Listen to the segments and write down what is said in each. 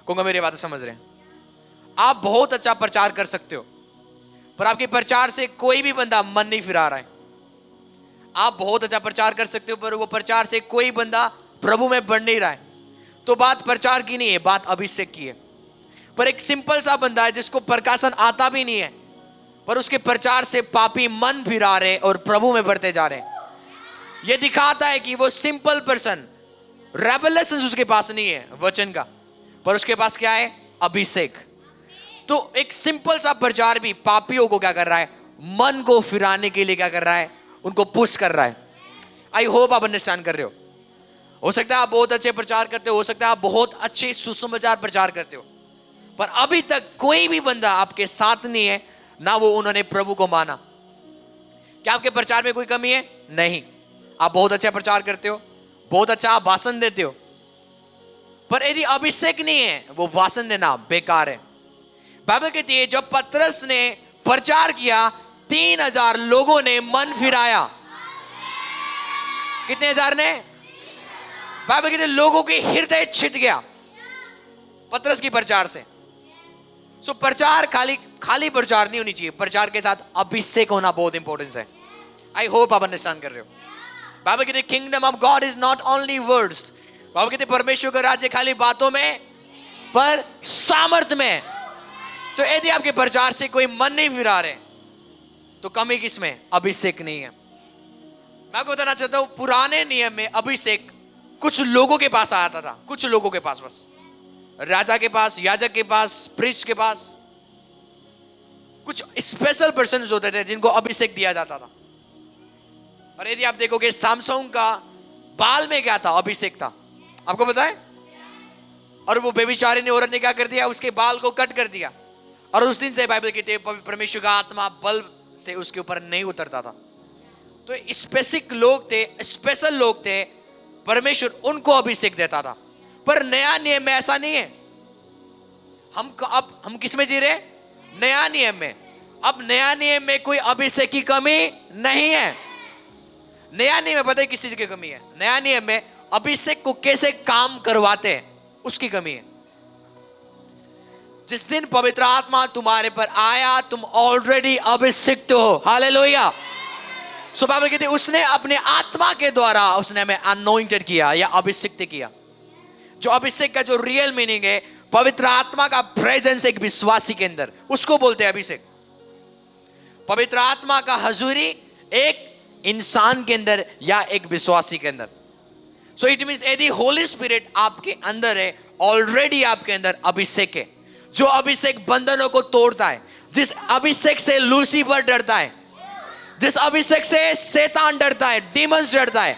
कौन मेरी बातें समझ रहे हैं? आप बहुत अच्छा प्रचार कर सकते हो, पर आपके प्रचार से कोई भी बंदा मन नहीं फिरा रहा है। आप बहुत अच्छा प्रचार कर सकते हो, पर वो प्रचार से कोई बंदा प्रभु में बढ़ नहीं रहा है, तो बात प्रचार की नहीं है, बात अभिषेक की है। पर एक सिंपल सा बंदा है जिसको प्रकाशन आता भी नहीं है, पर उसके प्रचार से पापी मन फिरा रहे और प्रभु में बढ़ते जा रहे हैं। यह दिखाता है कि वो सिंपल पर्सन, रेवलेशन उसके पास नहीं है वचन का, पर उसके पास क्या है? अभिषेक। तो एक सिंपल सा प्रचार भी पापियों को क्या कर रहा है? मन को फिराने के लिए क्या कर रहा है? उनको पुश कर रहा है। आई होप आप अंडरस्टैंड कर रहे हो सकता है आप बहुत अच्छे प्रचार करते हो सकता है आप बहुत अच्छे सुसमाचार प्रचार करते हो, पर अभी तक कोई भी बंदा आपके साथ नहीं है, ना वो उन्होंने प्रभु को माना। क्या आपके प्रचार में कोई कमी है? नहीं। आप बहुत अच्छा प्रचार करते हो, बहुत अच्छा आप भाषण देते हो, पर यदि अभिषेक नहीं है, वो भाषण देना बेकार है। बाइबल कहती है जब पतरस ने प्रचार किया 3000 लोगों ने मन फिराया। कितने हजार ने? बाइबल कहती है लोगों के हृदय छिद गया पतरस की प्रचार से। सो प्रचार खाली प्रचार नहीं होनी चाहिए, प्रचार के साथ अभिषेक होना बहुत इंपॉर्टेंट है। आई होप आप अंडरस्टैंड कर रहे हो। बाइबल कहती है kingdom of God is not only words. Bible कहती है परमेश्वर का राज्य खाली बातों में, पर सामर्थ में। तो यदि आपके प्रचार से कोई मन नहीं फिरा रहे, तो कमी किसमें? अभिषेक नहीं है। मैं आपको बताना चाहता हूं, पुराने नियम में अभिषेक कुछ लोगों के पास आता था, कुछ लोगों के पास, बस राजा के पास, याजक के पास, प्रीस्ट के पास, कुछ स्पेशल पर्सन होते थे जिनको अभिषेक दिया जाता था। और यदि आप देखोगे सैमसंग का बाल में क्या था? अभिषेक था। आपको पता है? और वो बेबिचारी ने, औरत ने क्या कर दिया? उसके बाल को कट कर दिया। और उस दिन से बाइबल कहती है परमेश्वर का आत्मा बल से उसके ऊपर नहीं उतरता था। तो स्पेसिफिक लोग थे, स्पेशल लोग थे, परमेश्वर उनको अभिषेक देता था। पर नया नियम में ऐसा नहीं है। हम किस में जी रहे हैं? नया नियम में। अब नया नियम में कोई अभिषेक की कमी नहीं है। नया नियम में पता है किस चीज की कमी है? नया नियम में अभिषेक को कैसे काम करवाते हैं उसकी कमी है। जिस दिन पवित्र आत्मा तुम्हारे पर आया, तुम ऑलरेडी अभिषिक्त हो। हालेलुया। सो बाइबल कहती है उसने अपने आत्मा के द्वारा उसने हमें अनॉइंटेड किया या अभिषिक्त किया। जो अभिषेक का जो रियल मीनिंग है, पवित्र आत्मा का प्रेजेंस एक विश्वासी के अंदर, उसको बोलते हैं अभिषेक। पवित्र आत्मा का हजूरी एक इंसान के अंदर या एक विश्वासी के अंदर। सो इट मींस यदि होली स्पिरिट आपके अंदर है, ऑलरेडी आपके अंदर अभिषेक है। जो अभिषेक बंधनों को तोड़ता है, जिस अभिषेक से लूसीफर डरता है, जिस अभिषेक से शैतान डरता है, डीमंस डरता है।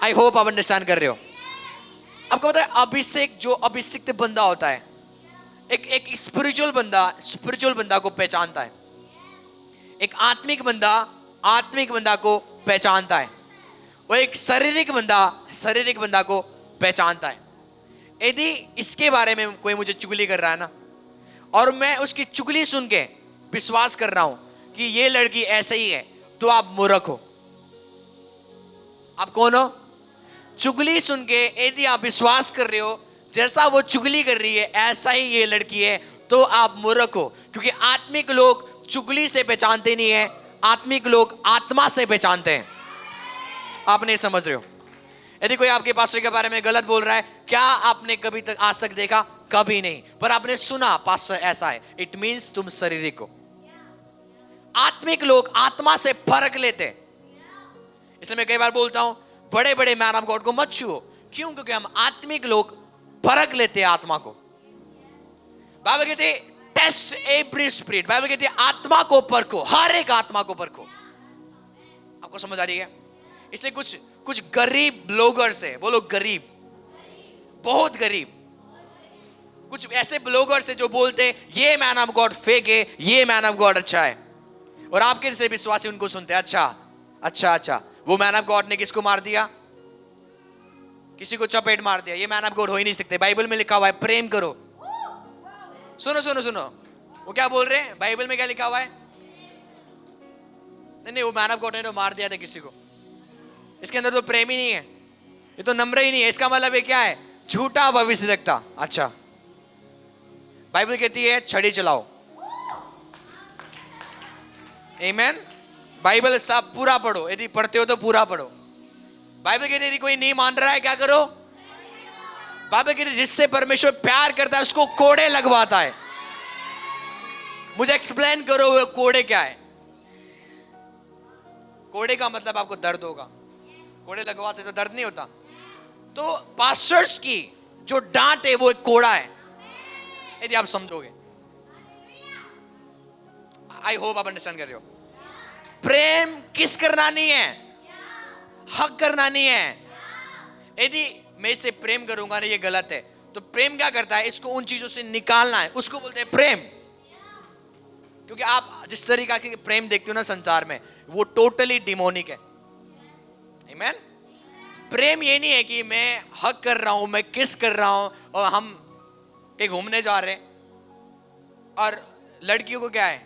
आई होप आप अंडरस्टैंड कर रहे हो। आपको पता है अभिषेक, जो अभिषिक्त बंदा होता है, एक स्पिरिचुअल बंदा को पहचानता है। एक आत्मिक बंदा को पहचानता है। वो एक शारीरिक बंदा को पहचानता है। यदि इसके बारे में कोई मुझे चुगली कर रहा है ना, और मैं उसकी चुगली सुन के विश्वास कर रहा हूं कि ये लड़की ऐसे ही है, तो आप मूर्ख हो। आप कौन हो? चुगली सुन के यदि आप विश्वास कर रहे हो जैसा वो चुगली कर रही है ऐसा ही ये लड़की है, तो आप मूर्ख हो। क्योंकि आत्मिक लोग चुगली से पहचानते नहीं है, आत्मिक लोग आत्मा से पहचानते हैं। आप नहीं समझ रहे हो। यदि कोई आपके पास्टर के बारे में गलत बोल रहा है, क्या आपने कभी तक आज तक देखा? कभी नहीं। पर आपने सुना पास्टर ऐसा है, इट मींस तुम शारीरिक हो। आत्मिक लोग आत्मा से फर्क लेते हैं। इसलिए मैं कई बार बोलता हूं बड़े बड़े मैन ऑफ गॉड को मत छुओ। क्यों? क्योंकि हम आत्मिक लोग फर्क लेते हैं आत्मा को। बाइबल कहती है टेस्ट एवरी स्पिरिट। बाइबल कहती है आत्मा को परखो, हर एक आत्मा को परखो। आपको समझ आ रही है? इसलिए कुछ गरीब ब्लॉगर्स है, बोलो गरीब, बहुत गरीब। कुछ ऐसे ब्लॉगर्स है जो बोलते हैं ये मैन ऑफ गॉड फेक है, ये मैन ऑफ गॉड अच्छा है। और आपके जैसे विश्वासी उनको सुनते हैं, अच्छा वो मैन ऑफ गॉड ने किसको मार दिया? किसी को चपेट मार दिया। ये मैन ऑफ गॉड हो ही नहीं सकते। बाइबल में लिखा हुआ है प्रेम करो। सुनो, वो क्या बोल रहे हैं? बाइबल में क्या लिखा हुआ है? नहीं, वो मैन ऑफ गॉड ने तो मार दिया था किसी को। इसके अंदर तो प्रेम ही नहीं है, ये तो नम्र ही नहीं है। इसका मतलब ये क्या है? झूठा भविष्य रखता। अच्छा, बाइबल कहती है छड़ी चलाओ। आमीन। बाइबल सब पूरा पढ़ो, यदि पढ़ते हो तो पूरा पढ़ो। बाइबल कहती है यदि कोई नहीं मान रहा है क्या करो? बाइबल कहती है जिससे परमेश्वर प्यार करता है उसको कोड़े लगवाता है। मुझे एक्सप्लेन करो वो कोड़े क्या है? कोड़े का मतलब आपको दर्द होगा, कोड़े लगवाते तो दर्द नहीं होता। तो पास्टर्स की जो डांट है वो एक कोड़ा है, यदि आप समझोगे। आई होप आप अंडरस्टैंड कर रहे हो। प्रेम किस करना नहीं है, हक करना नहीं है। यदि मैं इससे प्रेम करूंगा ना ये गलत है, तो प्रेम क्या करता है? इसको उन चीजों से निकालना है, उसको बोलते हैं प्रेम। क्योंकि आप जिस तरीका के प्रेम देखते हो ना संसार में, वो टोटली डिमोनिक है। आमीन। प्रेम ये नहीं है कि मैं हक कर रहा हूं, मैं किस कर रहा हूं और हम कहीं घूमने जा रहे हैं और लड़कियों को क्या है,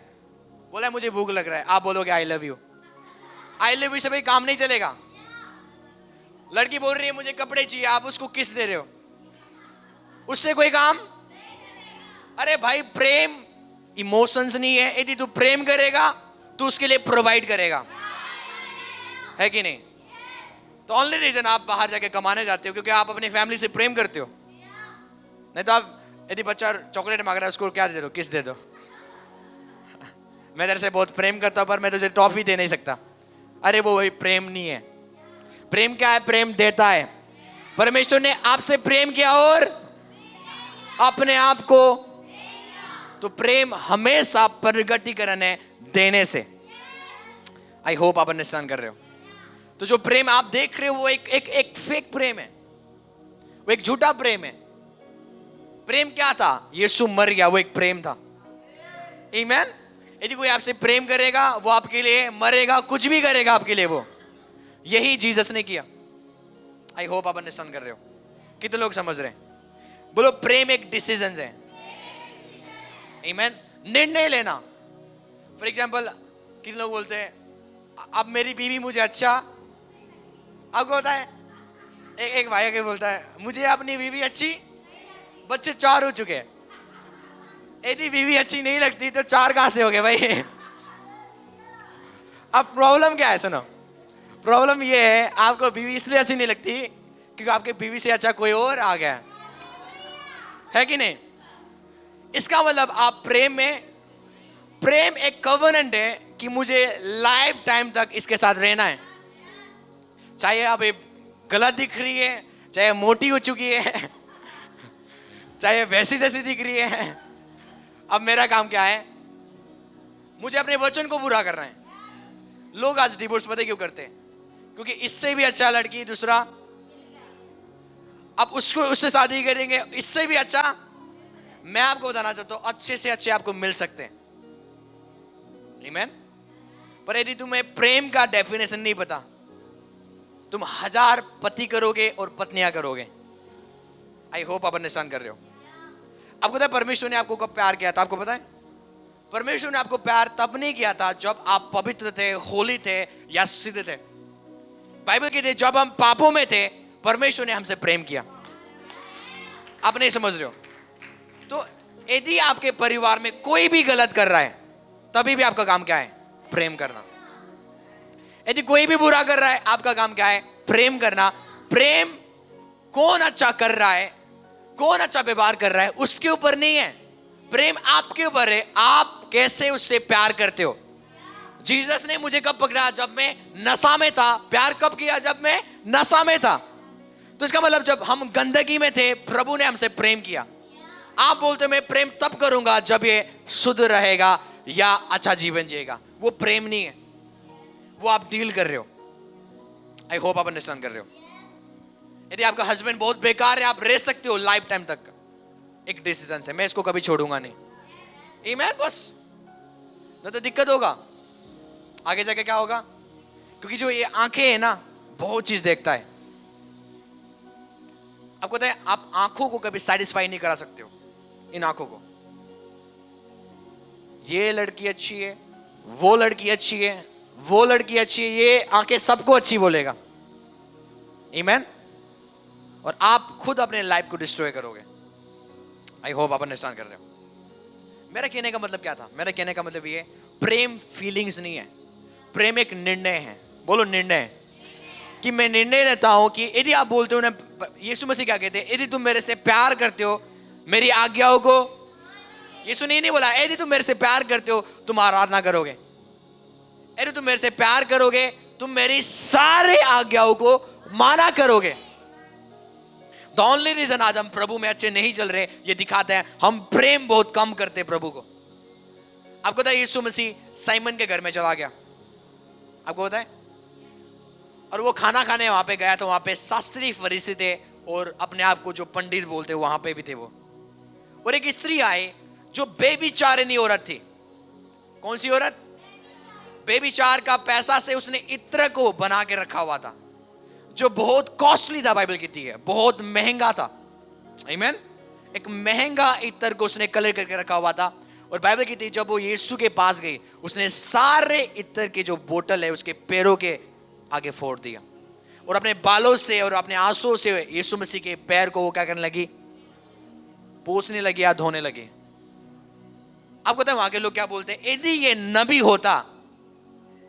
बोला मुझे भूख लग रहा है, आप बोलोगे I love you. I love you से भाई काम नहीं चलेगा। लड़की बोल रही है मुझे कपड़े चाहिए, आप उसको किस दे रहे हो, उससे कोई काम। अरे भाई प्रेम इमोशंस नहीं है। यदि तू प्रेम करेगा तो उसके लिए प्रोवाइड करेगा, है कि नहीं? तो ओनली रीजन आप बाहर जाके कमाने जाते हो क्योंकि आप अपनी फैमिली से प्रेम करते हो। नहीं तो आप यदि बच्चा चॉकलेट मांग रहा है उसको क्या दे दो, किस दे दो। मैं तेरे से बहुत प्रेम करता हूं पर मैं तुझे टॉफी दे नहीं सकता। अरे वो वही प्रेम नहीं है। प्रेम क्या है? प्रेम देता है। परमेश्वर ने आपसे प्रेम किया और अपने आप को, तो प्रेम हमेशा प्रगटीकरण है देने से। आई होप आप अंडरस्टैंड कर रहे हो। तो जो प्रेम आप देख रहे हो वो एक फेक प्रेम है, वो एक झूठा प्रेम है। प्रेम क्या था? यीशु मर गया, वो एक प्रेम था। आमीन। यदि कोई आपसे प्रेम करेगा वो आपके लिए मरेगा, कुछ भी करेगा आपके लिए, वो यही जीसस ने किया। आई होप आप अंडरस्टैंड कर रहे हो। कितने लोग समझ रहे हैं? बोलो प्रेम एक डिसीजन है। आमीन। निर्णय लेना। फॉर एग्जाम्पल कितने लोग बोलते हैं अब मेरी बीवी मुझे अच्छा, आपको होता है एक भाई के बोलता है मुझे अपनी बीवी अच्छी, बच्चे 4 हो चुके हैं। यदि बीवी अच्छी नहीं लगती तो 4 कहां से हो गए भाई? अब प्रॉब्लम क्या है? सुनो, प्रॉब्लम ये है आपको बीवी इसलिए अच्छी नहीं लगती क्योंकि आपके बीवी से अच्छा कोई और आ गया है कि नहीं? इसका मतलब आप प्रेम में, प्रेम एक कवनेंट है कि मुझे लाइफ टाइम तक इसके साथ रहना है। चाहे अब गलत दिख रही है, चाहे मोटी हो चुकी है, चाहे वैसी जैसी दिख रही है, अब मेरा काम क्या है? मुझे अपने वचन को पूरा करना है। लोग आज डिवोर्स पता क्यों करते हैं? क्योंकि इससे भी अच्छा लड़की दूसरा, अब उससे शादी करेंगे, इससे भी अच्छा। मैं आपको बताना चाहता हूं अच्छे से अच्छे आपको मिल सकते हैं। आमीन। पर यदि तुम्हें प्रेम का डेफिनेशन नहीं पता, तुम 1000 पति करोगे और पत्नियां करोगे। आई होप आप अंडरस्टैंड कर रहे हो। आपको पता है परमेश्वर ने आपको कब प्यार किया था? आपको पता है परमेश्वर ने आपको प्यार तब नहीं किया था जब आप पवित्र थे, होली थे या सिद्ध थे। बाइबल कहती है जब हम पापों में थे परमेश्वर ने हमसे प्रेम किया। आप नहीं समझ रहे हो? तो यदि आपके परिवार में कोई भी गलत कर रहा है तभी भी आपका काम क्या है? प्रेम करना। यदि कोई भी बुरा कर रहा है आपका काम क्या है? प्रेम करना। प्रेम कौन अच्छा कर रहा है, कौन अच्छा व्यवहार कर रहा है उसके ऊपर नहीं है, प्रेम आपके ऊपर है। आप कैसे उससे प्यार करते हो। जीसस ने मुझे कब पकड़ा? जब मैं नशा में था। प्यार कब किया? जब मैं नशा में था। तो इसका मतलब जब हम गंदगी में थे प्रभु ने हमसे प्रेम किया। आप बोलते हो मैं प्रेम तब करूंगा जब ये शुद्ध रहेगा या अच्छा जीवन जिएगा। वो प्रेम नहीं है, वो आप डील कर रहे हो। आई होप आप अंडरस्टैंड कर रहे हो। यदि आपका हस्बैंड बहुत बेकार है आप रह सकते हो लाइफ टाइम तक, एक डिसीजन से मैं इसको कभी छोड़ूंगा नहीं। आमीन। बस नहीं तो दिक्कत होगा आगे जाके। क्या होगा? क्योंकि जो ये आंखें है ना बहुत चीज देखता है। आपको पता है आप आंखों को कभी सेटिस्फाई नहीं करा सकते हो। इन आंखों को ये लड़की अच्छी है, वो लड़की अच्छी है, वो लड़की अच्छी है, ये आंखें सबको अच्छी बोलेगा। आमीन। और आप खुद अपने लाइफ को डिस्ट्रॉय करोगे। आई होप आप अंडरस्टैंड कर रहे हो। मेरा कहने का मतलब क्या था? मेरा कहने का मतलब ये, प्रेम फीलिंग्स नहीं है, प्रेम एक निर्णय है। बोलो निर्णय। कि मैं निर्णय लेता हूं कि यदि आप बोलते हो ना, यीशु मसीह क्या कहते हैं, यदि तुम मेरे से प्यार करते हो मेरी आज्ञाओं को, यीशु ने नहीं बोला यदि तुम मेरे से प्यार करते हो तुम आराधना करोगे, यदि तुम मेरे से प्यार करोगे तुम मेरी सारे आज्ञाओं को माना करोगे। द ओनली रीजन आज हम प्रभु में अच्छे नहीं चल रहे, ये दिखाता है हम प्रेम बहुत कम करते प्रभु को। आपको पता है यीशु मसीह साइमन के घर में चला गया, आपको पता है, और वो खाना खाने वहां पे गया तो वहां पे शास्त्री फरीसी थे और अपने आप को जो पंडित बोलते वहां पे भी थे वो। और एक स्त्री आई जो बेबिचारिणी औरत थी। कौन सी औरत? बेबिचार का पैसा से उसने इत्र को बना के रखा हुआ था, जो बहुत कॉस्टली था, बाइबल कहती है बहुत महंगा था। आमीन। एक महंगा इत्र को उसने कलर करके रखा हुआ था। और बाइबल कहती है जब वो यीशु के पास गई उसने सारे इत्र की जो बोतल है उसके पैरों के आगे फोड़ दिया और अपने बालों से और अपने आंसुओं से यीशु मसीह के पैर को वो क्या करने लगी? पोंछने लगी या धोने लगी। आपको पता है वहां के लोग क्या बोलते हैं? यदि ये नबी होता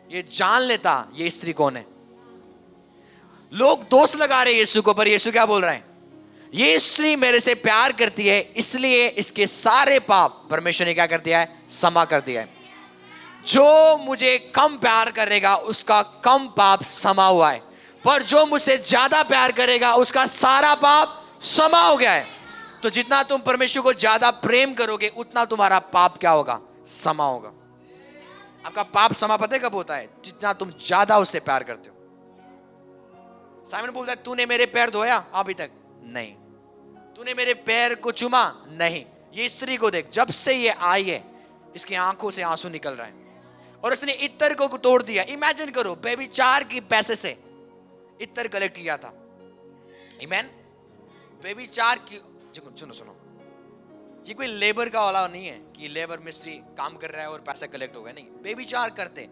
ये जान लेता ये स्त्री कौन है। लोग दोष लगा रहे यीशु को, पर यीशु क्या बोल रहे हैं? ये स्त्री मेरे से प्यार करती है इसलिए इसके सारे पाप परमेश्वर ने क्या कर दिया है? क्षमा कर दिया है। जो मुझे कम प्यार करेगा उसका कम पाप क्षमा हुआ है, पर जो मुझसे ज्यादा प्यार करेगा उसका सारा पाप क्षमा हो गया है। तो जितना तुम परमेश्वर को ज्यादा प्रेम करोगे उतना तुम्हारा पाप क्या होगा? क्षमा होगा। आपका पाप क्षमा पता है कब होता है? जितना तुम ज्यादा उससे प्यार करते हो। साइमन बोलता है तूने मेरे पैर धोया? अभी तक नहीं। तूने मेरे पैर को चुमा? नहीं। ये स्त्री को देख, जब से ये आई है इसकी आंखों से आंसू निकल रहा है और उसने इत्र को तोड़ दिया। इमेजिन करो, बेबीचार की पैसे से इत्र कलेक्ट किया था। आमीन। बेबीचार की, सुनो, ये कोई लेबर का वाला नहीं है कि लेबर मिस्त्री काम कर रहा है और पैसा कलेक्ट होगा। नहीं, बेबीचार करते,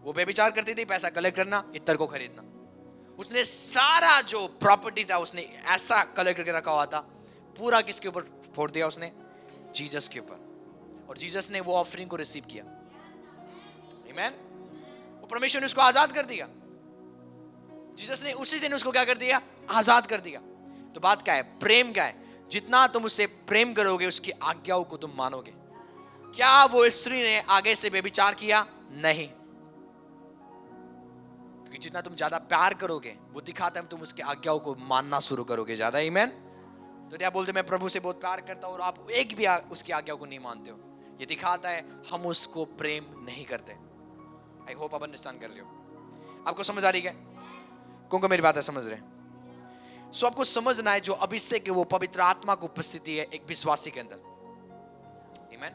वो बेबीचार करती थी, पैसा कलेक्ट करना, इत्र को खरीदना। उसने सारा जो प्रॉपर्टी था उसने ऐसा कलेक्ट करके रखा हुआ था, पूरा किसके ऊपर फोड़ दिया? उसने जीसस के ऊपर। और जीसस ने वो ऑफरिंग को रिसीव किया। आमीन। वो परमेश्वर ने उसको आजाद कर दिया। जीसस ने उसी दिन उसको क्या कर दिया? आजाद कर दिया। तो बात क्या है? प्रेम क्या है? जितना तुम उससे प्रेम करोगे उसकी आज्ञाओं को तुम मानोगे। क्या वो स्त्री ने आगे से व्यभिचार किया? नहीं, क्योंकि जितना तुम ज्यादा प्यार करोगे वो दिखाता है तुम उसकी आज्ञाओं को मानना शुरू करोगे ज्यादा। आमीन। तो क्या बोलते मैं प्रभु से बहुत प्यार करता हूं और आप एक भी उसकी आज्ञाओं को नहीं मानते हो, ये दिखाता है हम उसको प्रेम नहीं करते। आई होप आप अंडरस्टैंड कर रहे हो। आपको समझ आ रही है? कौन को मेरी बात है समझ रहे? सो आपको समझना है जो अभिषेक है वो पवित्र आत्मा की उपस्थिति है एक विश्वासी के अंदर। आमीन।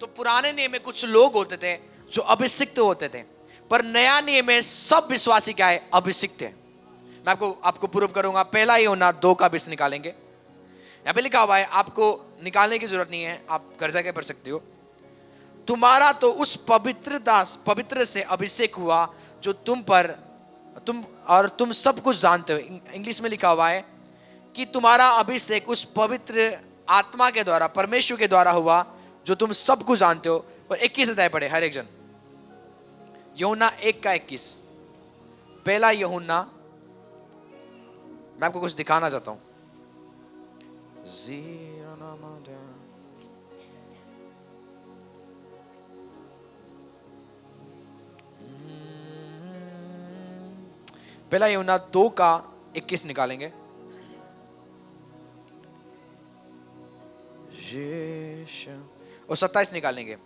तो पुराने नियम में कुछ लोग होते थे जो अभिषिक्त होते थे, पर नया नियम में सब विश्वासी क्या है? अभिषिक्त है। मैं आपको प्रूव करूंगा। पहला यूहन्ना 2 का 20 निकालेंगे। यहाँ पे लिखा हुआ है, आपको निकालने की जरूरत नहीं है, आप घर जाके पढ़ सकते हो। तुम्हारा तो उस पवित्र से अभिषेक हुआ जो तुम सब कुछ जानते हो। इंग्लिश में लिखा हुआ है कि तुम्हारा अभिषेक उस पवित्र आत्मा के द्वारा, परमेश्वर के द्वारा हुआ जो तुम सब कुछ जानते हो। और 21 अध्याय पढ़े हर एक जन। यूहन्ना 1 का 21। पहला यूहन्ना, मैं आपको कुछ दिखाना चाहता हूं। पहला यूहन्ना 2 का 21 निकालेंगे। और 27 निकालेंगे।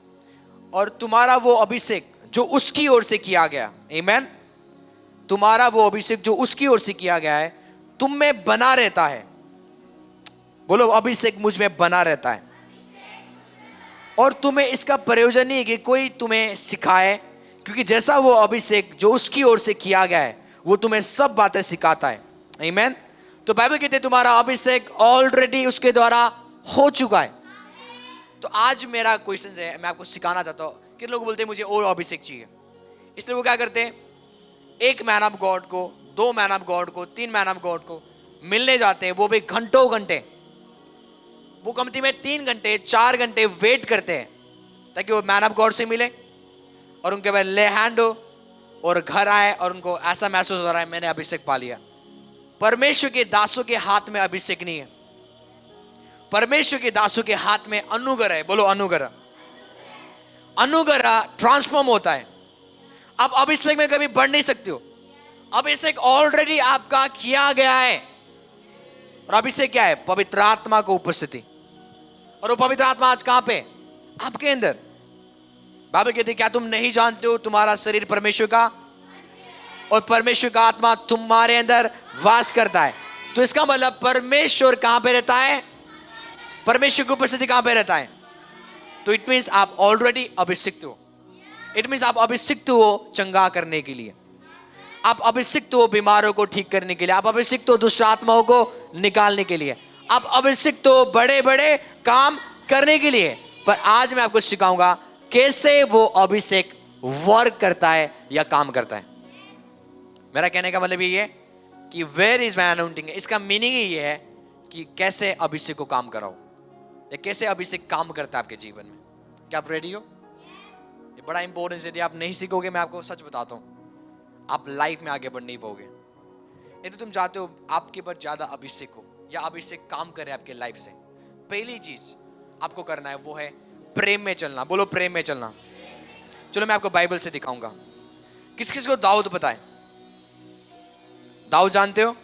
और तुम्हारा वो अभिषेक जो उसकी ओर से किया गया, आमीन, तुम्हारा वो अभिषेक जो उसकी ओर से किया गया है तुम में बना रहता है। बोलो अभिषेक मुझ में बना रहता है। और तुम्हें इसका प्रयोजन नहीं है कि कोई तुम्हें सिखाए, क्योंकि जैसा वो अभिषेक जो उसकी ओर से किया गया है वो तुम्हें सब बातें सिखाता है। आमीन। तो बाइबल कहते हैं तुम्हारा अभिषेक ऑलरेडी उसके द्वारा हो चुका है। तो आज मेरा क्वेश्चन है, मैं आपको सिखाना चाहता हूं। किन लोग बोलते हैं मुझे और अभिषेक चाहिए, इसलिए वो क्या करते हैं? एक मैन ऑफ गॉड को, 2 मैन ऑफ गॉड को, 3 मैन ऑफ गॉड को मिलने जाते हैं, वो भी घंटों घंटे। वो कमती में 3 घंटे 4 घंटे वेट करते हैं ताकि वो मैन ऑफ गॉड से मिले और उनके बाद ले हैंड हो और घर आए और उनको ऐसा महसूस हो रहा है मैंने अभिषेक पा लिया। परमेश्वर के दासों के हाथ में अभिषेक नहीं है, परमेश्वर के दासों के हाथ में अनुग्रह है। बोलो अनुग्रह। अनुग्रह ट्रांसफॉर्म होता है। आप अभिषेक में कभी बढ़ नहीं सकते हो, अभिषेक ऑलरेडी आपका किया गया है। और अभिषेक क्या है? पवित्र आत्मा को उपस्थिति। और वो पवित्र आत्मा आज कहां पे? आपके अंदर। बाइबल कहती है क्या तुम नहीं जानते हो तुम्हारा शरीर परमेश्वर का और परमेश्वर का आत्मा तुम्हारे अंदर वास करता है। तो इसका मतलब परमेश्वर कहां पे रहता है? परमेश्वर की उपस्थिति कहां पे रहता है? तो इट मींस आप ऑलरेडी अभिषिक्त हो। इट मींस आप अभिषिक्त हो चंगा करने के लिए, आप अभिषिक्त हो बीमारों को ठीक करने के लिए, आप अभिषिक्त हो दुष्ट आत्माओं को निकालने के लिए, आप अभिषिक्त हो बड़े बड़े काम करने के लिए। पर आज मैं आपको सिखाऊंगा कैसे वो अभिषेक वर्क करता है या काम करता है। मेरा कहने का मतलब ये है कि वेयर इज माय अनाउंटिंग, इसका मीनिंग ये है कि कैसे अभिषेक को काम कराओ या कैसे अभिषेक काम करता है आपके जीवन में। क्या आप रेडी हो? ये बड़ा इंपॉर्टेंट है। यदि आप नहीं सीखोगे, मैं आपको सच बताता हूं, आप लाइफ में आगे बढ़ नहीं पाओगे। यदि तुम चाहते हो आपके पर ज्यादा अभिषेक हो या अभिषेक काम करे आपके लाइफ से, पहली चीज आपको करना है वो है प्रेम में चलना। बोलो प्रेम में चलना। चलो मैं आपको बाइबल से दिखाऊंगा। किस किस को दाऊद पता है? दाऊद जानते हो?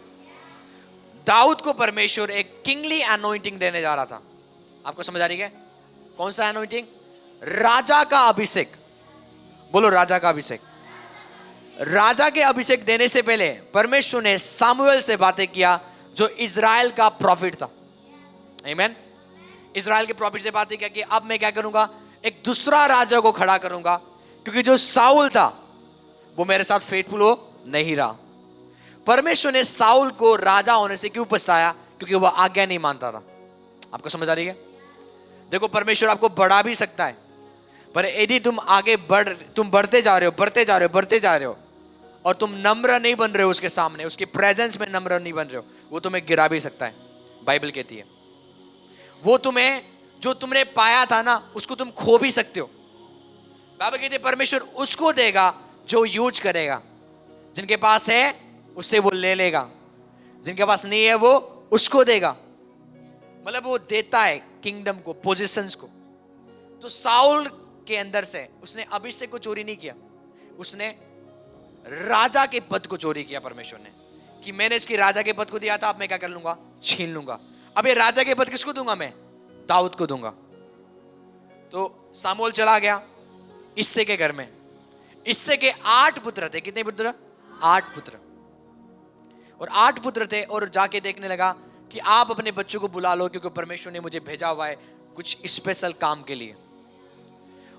दाऊद को परमेश्वर एक किंगली अनॉइंटिंग देने जा रहा था। आपको समझ आ रही है? कौन सा अनॉइंटिंग? राजा का अभिषेक। बोलो राजा का अभिषेक। राजा के अभिषेक देने से पहले परमेश्वर ने सामुएल से बातें किया जो इजराइल का प्रॉफिट था। आमीन। इजराइल के प्रॉफिट से बातें किया कि अब मैं क्या करूंगा, एक दूसरा राजा को खड़ा करूंगा, क्योंकि जो साउल था वो मेरे साथ फेथफुल हो नहीं रहा। परमेश्वर ने साउल को राजा होने से क्यों पछताया? क्योंकि वह आज्ञा नहीं मानता था। आपको समझ आ रही है? देखो परमेश्वर आपको बढ़ा भी सकता है, पर यदि तुम आगे तुम बढ़ते जा रहे हो और तुम नम्र नहीं बन रहे हो उसके सामने, उसके प्रेजेंस में नम्र नहीं बन रहे हो, वो तुम्हें गिरा भी सकता है। बाइबल कहती है वो तुम्हें जो तुमने पाया था ना उसको तुम खो भी सकते हो। बाइबल कहती है परमेश्वर उसको देगा जो यूज करेगा। जिनके पास है उससे वो ले लेगा, जिनके पास नहीं है वो उसको देगा। मतलब वो देता है किंगडम को, पोजीशंस को। तो साउल के अंदर से उसने अभिषेक को चोरी नहीं किया, उसने राजा के पद को चोरी किया। परमेश्वर ने कि मैंने इसकी राजा के पद को दिया था, अब मैं क्या कर लूंगा, छीन लूंगा। अब ये राजा के पद किसको दूंगा? मैं दाऊद को दूंगा। तो सामुएल चला गया इस्से के घर में। इस्से के 8 पुत्र थे। कितने पुत्र? 8 पुत्र। और 8 पुत्र थे और जाके देखने लगा कि आप अपने बच्चों को बुला लो, क्योंकि परमेश्वर ने मुझे भेजा हुआ है कुछ स्पेशल काम के लिए।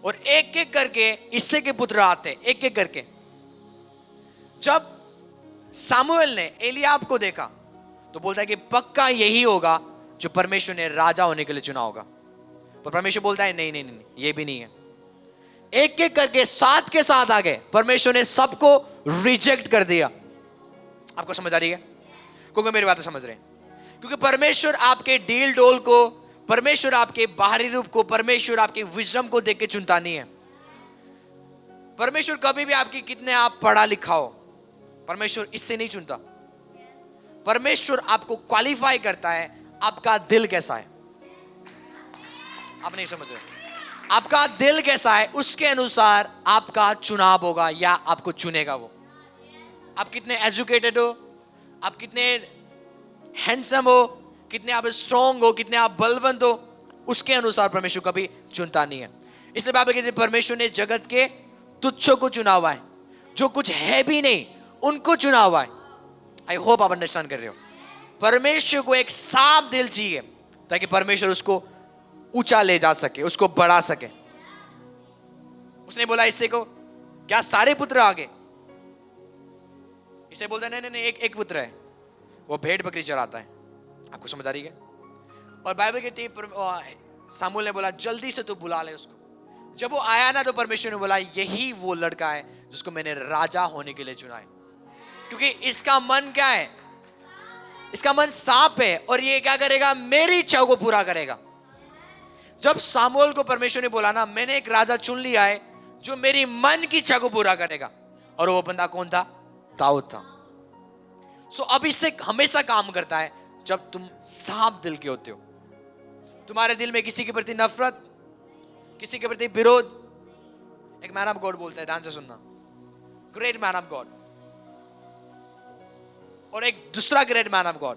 और एक एक करके इस्से के पुत्र आते, एक एक करके। जब सामुएल ने एलियाब को देखा तो बोलता है कि पक्का यही होगा जो परमेश्वर ने राजा होने के लिए चुना होगा। पर परमेश्वर बोलता है नहीं नहीं नहीं, ये भी नहीं है। एक एक करके 7 के 7 आ गए, परमेश्वर ने सबको रिजेक्ट कर दिया। आपको समझ आ रही है? क्योंकि मेरी बातें समझ रहे हैं? क्योंकि परमेश्वर आपके डील डोल को, परमेश्वर आपके बाहरी रूप को, परमेश्वर आपके विजडम को देख के चुनता नहीं है। परमेश्वर कभी भी आपकी कितने आप पढ़ा लिखा हो, परमेश्वर इससे नहीं चुनता। परमेश्वर आपको क्वालिफाई करता है आपका दिल कैसा है। आप नहीं समझ रहे? आपका दिल कैसा है उसके अनुसार आपका चुनाव होगा या आपको चुनेगा वो। आप कितने एजुकेटेड हो, आप कितने हैंडसम हो, कितने आप स्ट्रॉन्ग हो, कितने आप बलवंत हो, उसके अनुसार परमेश्वर कभी चुनता नहीं है। इसलिए बाइबल कहती है परमेश्वर ने जगत के तुच्छों को चुना हुआ है, जो कुछ है भी नहीं उनको चुना हुआ है। आई होप आप अंडरस्टैंड कर रहे हो। परमेश्वर को एक साफ दिल चाहिए ताकि परमेश्वर उसको ऊंचा ले जा सके, उसको बढ़ा सके। उसने बोला इससे को क्या सारे पुत्र आ गए? इसे बोलता नहीं नहीं नहीं, एक पुत्र है, वो भेड़ बकरी चराता है। आपको समझ आ रही है? और बाइबल कहती है सामुएल ने बोला जल्दी से तू बुला ले उसको। जब वो आया ना तो परमेश्वर ने बोला यही वो लड़का है जिसको मैंने राजा होने के लिए चुना है। क्योंकि इसका मन क्या है? इसका मन साफ है और ये क्या करेगा? मेरी इच्छा को पूरा करेगा। जब सामुएल को परमेश्वर ने बोला ना, मैंने एक राजा चुन लिया है जो मेरी मन की इच्छा को पूरा करेगा, और वो बंदा कौन था? दाऊद था। सो अभिषेक हमेशा काम करता है जब तुम साफ दिल के होते हो। तुम्हारे दिल में किसी के प्रति नफरत, किसी के प्रति विरोध, एक मैन ऑफ गॉड बोलता है, ध्यान से सुनना, ग्रेट मैन ऑफ गॉड, और एक दूसरा ग्रेट मैन ऑफ गॉड,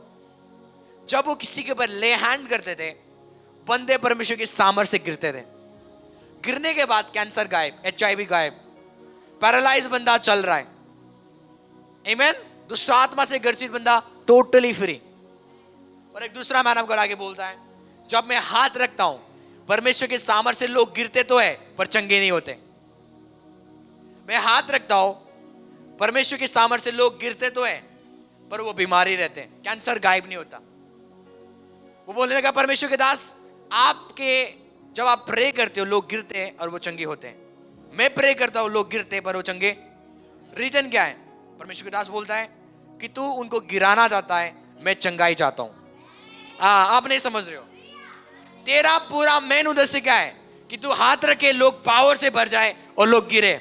जब वो किसी के ऊपर ले हैंड करते थे, बंदे परमेश्वर की सामर्थ से गिरते थे। गिरने के बाद कैंसर गायब, HIV गायब, पैरालाइज बंदा चल रहा है, आमीन। दुष्ट आत्मा से ग्रसित बंदा टोटली फ्री। और एक दूसरा मैन ऑफ गॉड आगे बोलता है, जब मैं हाथ रखता हूं परमेश्वर के सामर्थ से, लोग गिरते तो है पर चंगे नहीं होते। मैं हाथ रखता हूं परमेश्वर के सामर्थ से, लोग गिरते तो है पर वो बीमारी रहते हैं, कैंसर गायब नहीं होता। वो बोलने लगा, परमेश्वर के दास, आपके जब आप प्रे करते हो लोग गिरते हैं और वो चंगे होते हैं। मैं प्रे करता हूं लोग गिरते हैं पर वो चंगे। रीजन क्या है? परमेश्वर के दास बोलता है कि तू उनको गिराना चाहता है, मैं चंगाई चाहता हूं। आप नहीं समझ रहे हो। तेरा पूरा मेन उद्देश्य क्या है? कि तू हाथ रखे, लोग पावर से भर जाए और लोग गिरे।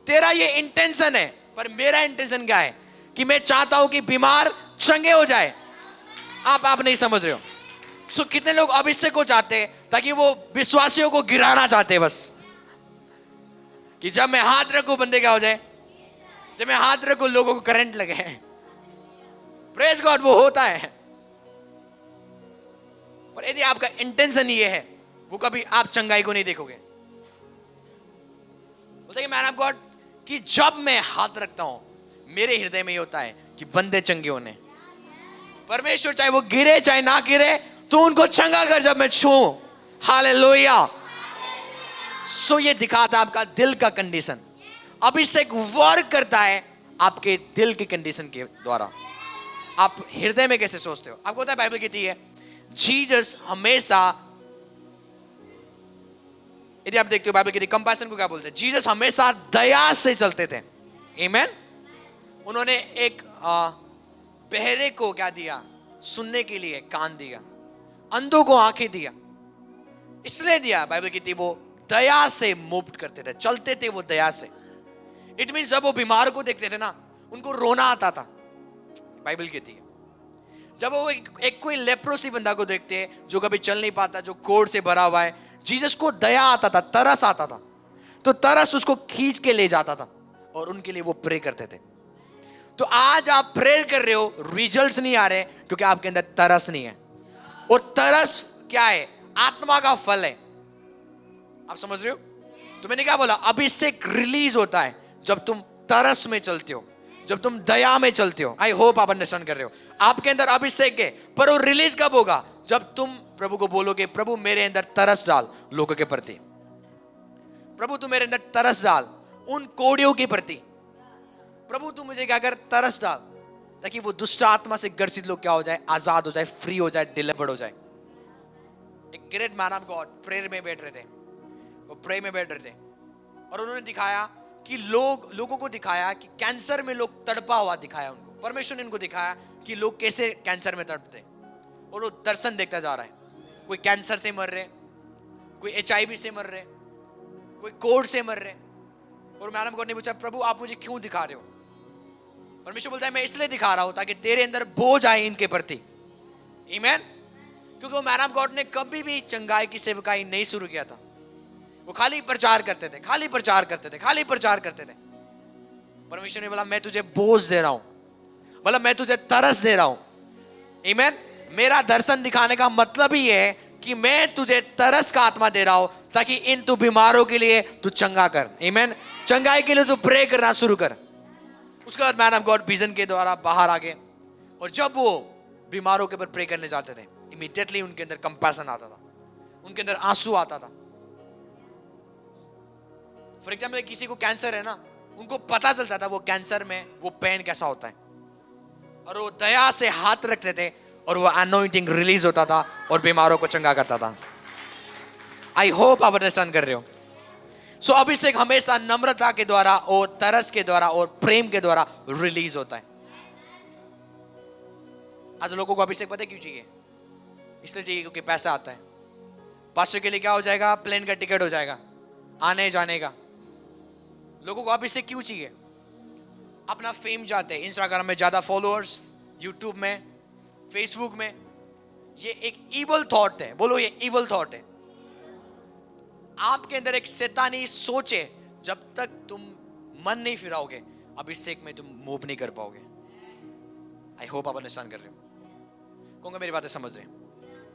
तेरा ये इंटेंशन है, पर मेरा इंटेंशन क्या है? कि मैं चाहता हूं कि बीमार चंगे हो जाए। आप नहीं समझ रहे हो। सो कितने लोग अभिषेक को चाहते हैं ताकि वो विश्वासियों को गिराना चाहते हैं, बस कि जब मैं हाथ रखूं बंदे क्या हो जाए, जब मैं हाथ रखूं लोगों को करंट लगे। प्रेज गॉड, वो होता है। पर यदि आपका इंटेंशन ये है, वो कभी आप चंगाई को नहीं देखोगे। बोलते हैं मैन ऑफ गॉड कि जब मैं हाथ रखता हूं, मेरे हृदय में ये होता है कि बंदे चंगे होने। परमेश्वर चाहे वो गिरे चाहे ना गिरे, तो उनको चंगा कर जब मैं छूऊं। हालेलुया। सो ये दिखाता है आपका दिल का कंडीशन। अभिषेक वर्क करता है आपके दिल की कंडीशन के द्वारा। आप हृदय में कैसे सोचते हो। आपको पता है बाइबल कहती है जीसस हमेशा, यदि आप देखते हो बाइबल कहती है कंपैशन को क्या बोलते हैं, जीसस हमेशा दया से चलते थे। आमीन। उन्होंने एक बहरे को क्या दिया? सुनने के लिए कान दिया, अंधों को आंखें दिया। इसलिए दिया, बाइबल कहती है वो दया से मूव करते थे, चलते थे वो दया से। इट मींस जब वो बीमार को देखते थे ना, उनको रोना आता था। बाइबल कहती है जब वो एक कोई लेप्रोसी बंदा को देखते हैं जो कभी चल नहीं पाता, जो कोढ़ से भरा हुआ है, जीसस को दया आता था, तरस आता था, तो तरस उसको खींच के ले जाता था और उनके लिए वो प्रे करते थे। तो आज आप प्रेयर कर रहे हो, रिजल्ट्स नहीं आ रहे क्योंकि आपके अंदर तरस नहीं है। और तरस क्या है? आत्मा का फल है। आप समझ रहे हो? तो मैंने क्या बोला, अभिषेक रिलीज होता है जब तुम तरस में चलते हो, जब तुम दया में चलते हो। आई होप आप अंडरस्टैंड कर रहे हो। आपके अंदर अभिषेक है, पर वो रिलीज कब होगा? जब तुम प्रभु को बोलोगे, प्रभु मेरे अंदर तरस डाल लोगों के प्रति, प्रभु तू मेरे अंदर तरस डाल उन कोड़ियों के प्रति, प्रभु तू मुझे क्या कर, तरस डाल, ताकि वो दुष्ट आत्मा से ग्रसित लोग क्या हो जाए, आजाद हो जाए, फ्री हो जाए, डिलीवर्ड हो जाए। एक great man of God prayer में बैठ रहे थे, वो प्रे में बैठ रहे थे और उन्होंने दिखाया कि लोगों को दिखाया कि कैंसर में लोग तड़पा हुआ दिखाया उनको। परमेश्वर ने इनको दिखाया कि लोग कैसे कैंसर में तड़पते, और वो दर्शन देखता जा रहा है। कोई कैंसर से मर रहे, कोई HIV से मर रहे, कोई कोढ़ से मर रहे। और मैडम गॉड ने पूछा, प्रभु आप मुझे क्यों दिखा रहे हो? परमेश्वर बोलता है मैं इसलिए दिखा रहा हूं ताकि तेरे अंदर बोझ आए इनके प्रति। आमीन। क्योंकि वो मैन ऑफ गॉड ने कभी भी चंगाई की सेवकाई नहीं शुरू किया था। वो खाली प्रचार करते थे, खाली प्रचार करते थे, खाली प्रचार करते थे। परमेश्वर ने बोला मैं तुझे बोझ दे रहा हूं, मतलब मैं तुझे तरस दे रहा हूं। आमीन। मेरा दर्शन दिखाने का मतलब ही है कि मैं तुझे तरस का आत्मा दे रहा हूं ताकि इन तू बीमारों के लिए तू चंगा कर। आमीन। चंगाई के लिए तू प्रे करना शुरू कर। उसके बाद मैन ऑफ गॉड विजन के द्वारा बाहर आ गए, और जब वो बीमारों के ऊपर प्रे करने जाते थे, इमीडिएटली उनके अंदर कंपैशन आता था, उनके अंदर आंसू आता था। फॉर एग्जाम्पल किसी को कैंसर है ना, उनको पता चलता था वो कैंसर में वो पेन कैसा होता है, और वो दया से हाथ रखते थे और वो अनॉइंटिंग रिलीज होता था और बीमारों को चंगा करता था। आई होप आप अंडरस्टैंड कर रहे हो। सो अभिषेक हमेशा नम्रता के द्वारा और तरस के द्वारा और प्रेम के द्वारा रिलीज होता है। आज लोगों को अभिषेक पता है क्यों चाहिए? इसलिए चाहिए क्योंकि पैसा आता है, पास्टर के लिए क्या हो जाएगा? प्लेन का टिकट हो जाएगा, आने जाने का। लोगों को अभिषेक क्यों चाहिए? अपना फेम चाहते हैं, इंस्टाग्राम में ज्यादा फॉलोअर्स, यूट्यूब में, फेसबुक में। ये एक इवल थॉट है, बोलो ये इवल थॉट है। आपके अंदर एक शैतानी सोच है, जब तक तुम मन नहीं फिराओगे अभिषेक में तुम मूव नहीं कर पाओगे। आई होप आप अंडरस्टैंड कर रहे हो, कहूंगा मेरी बातें समझ रहे हैं।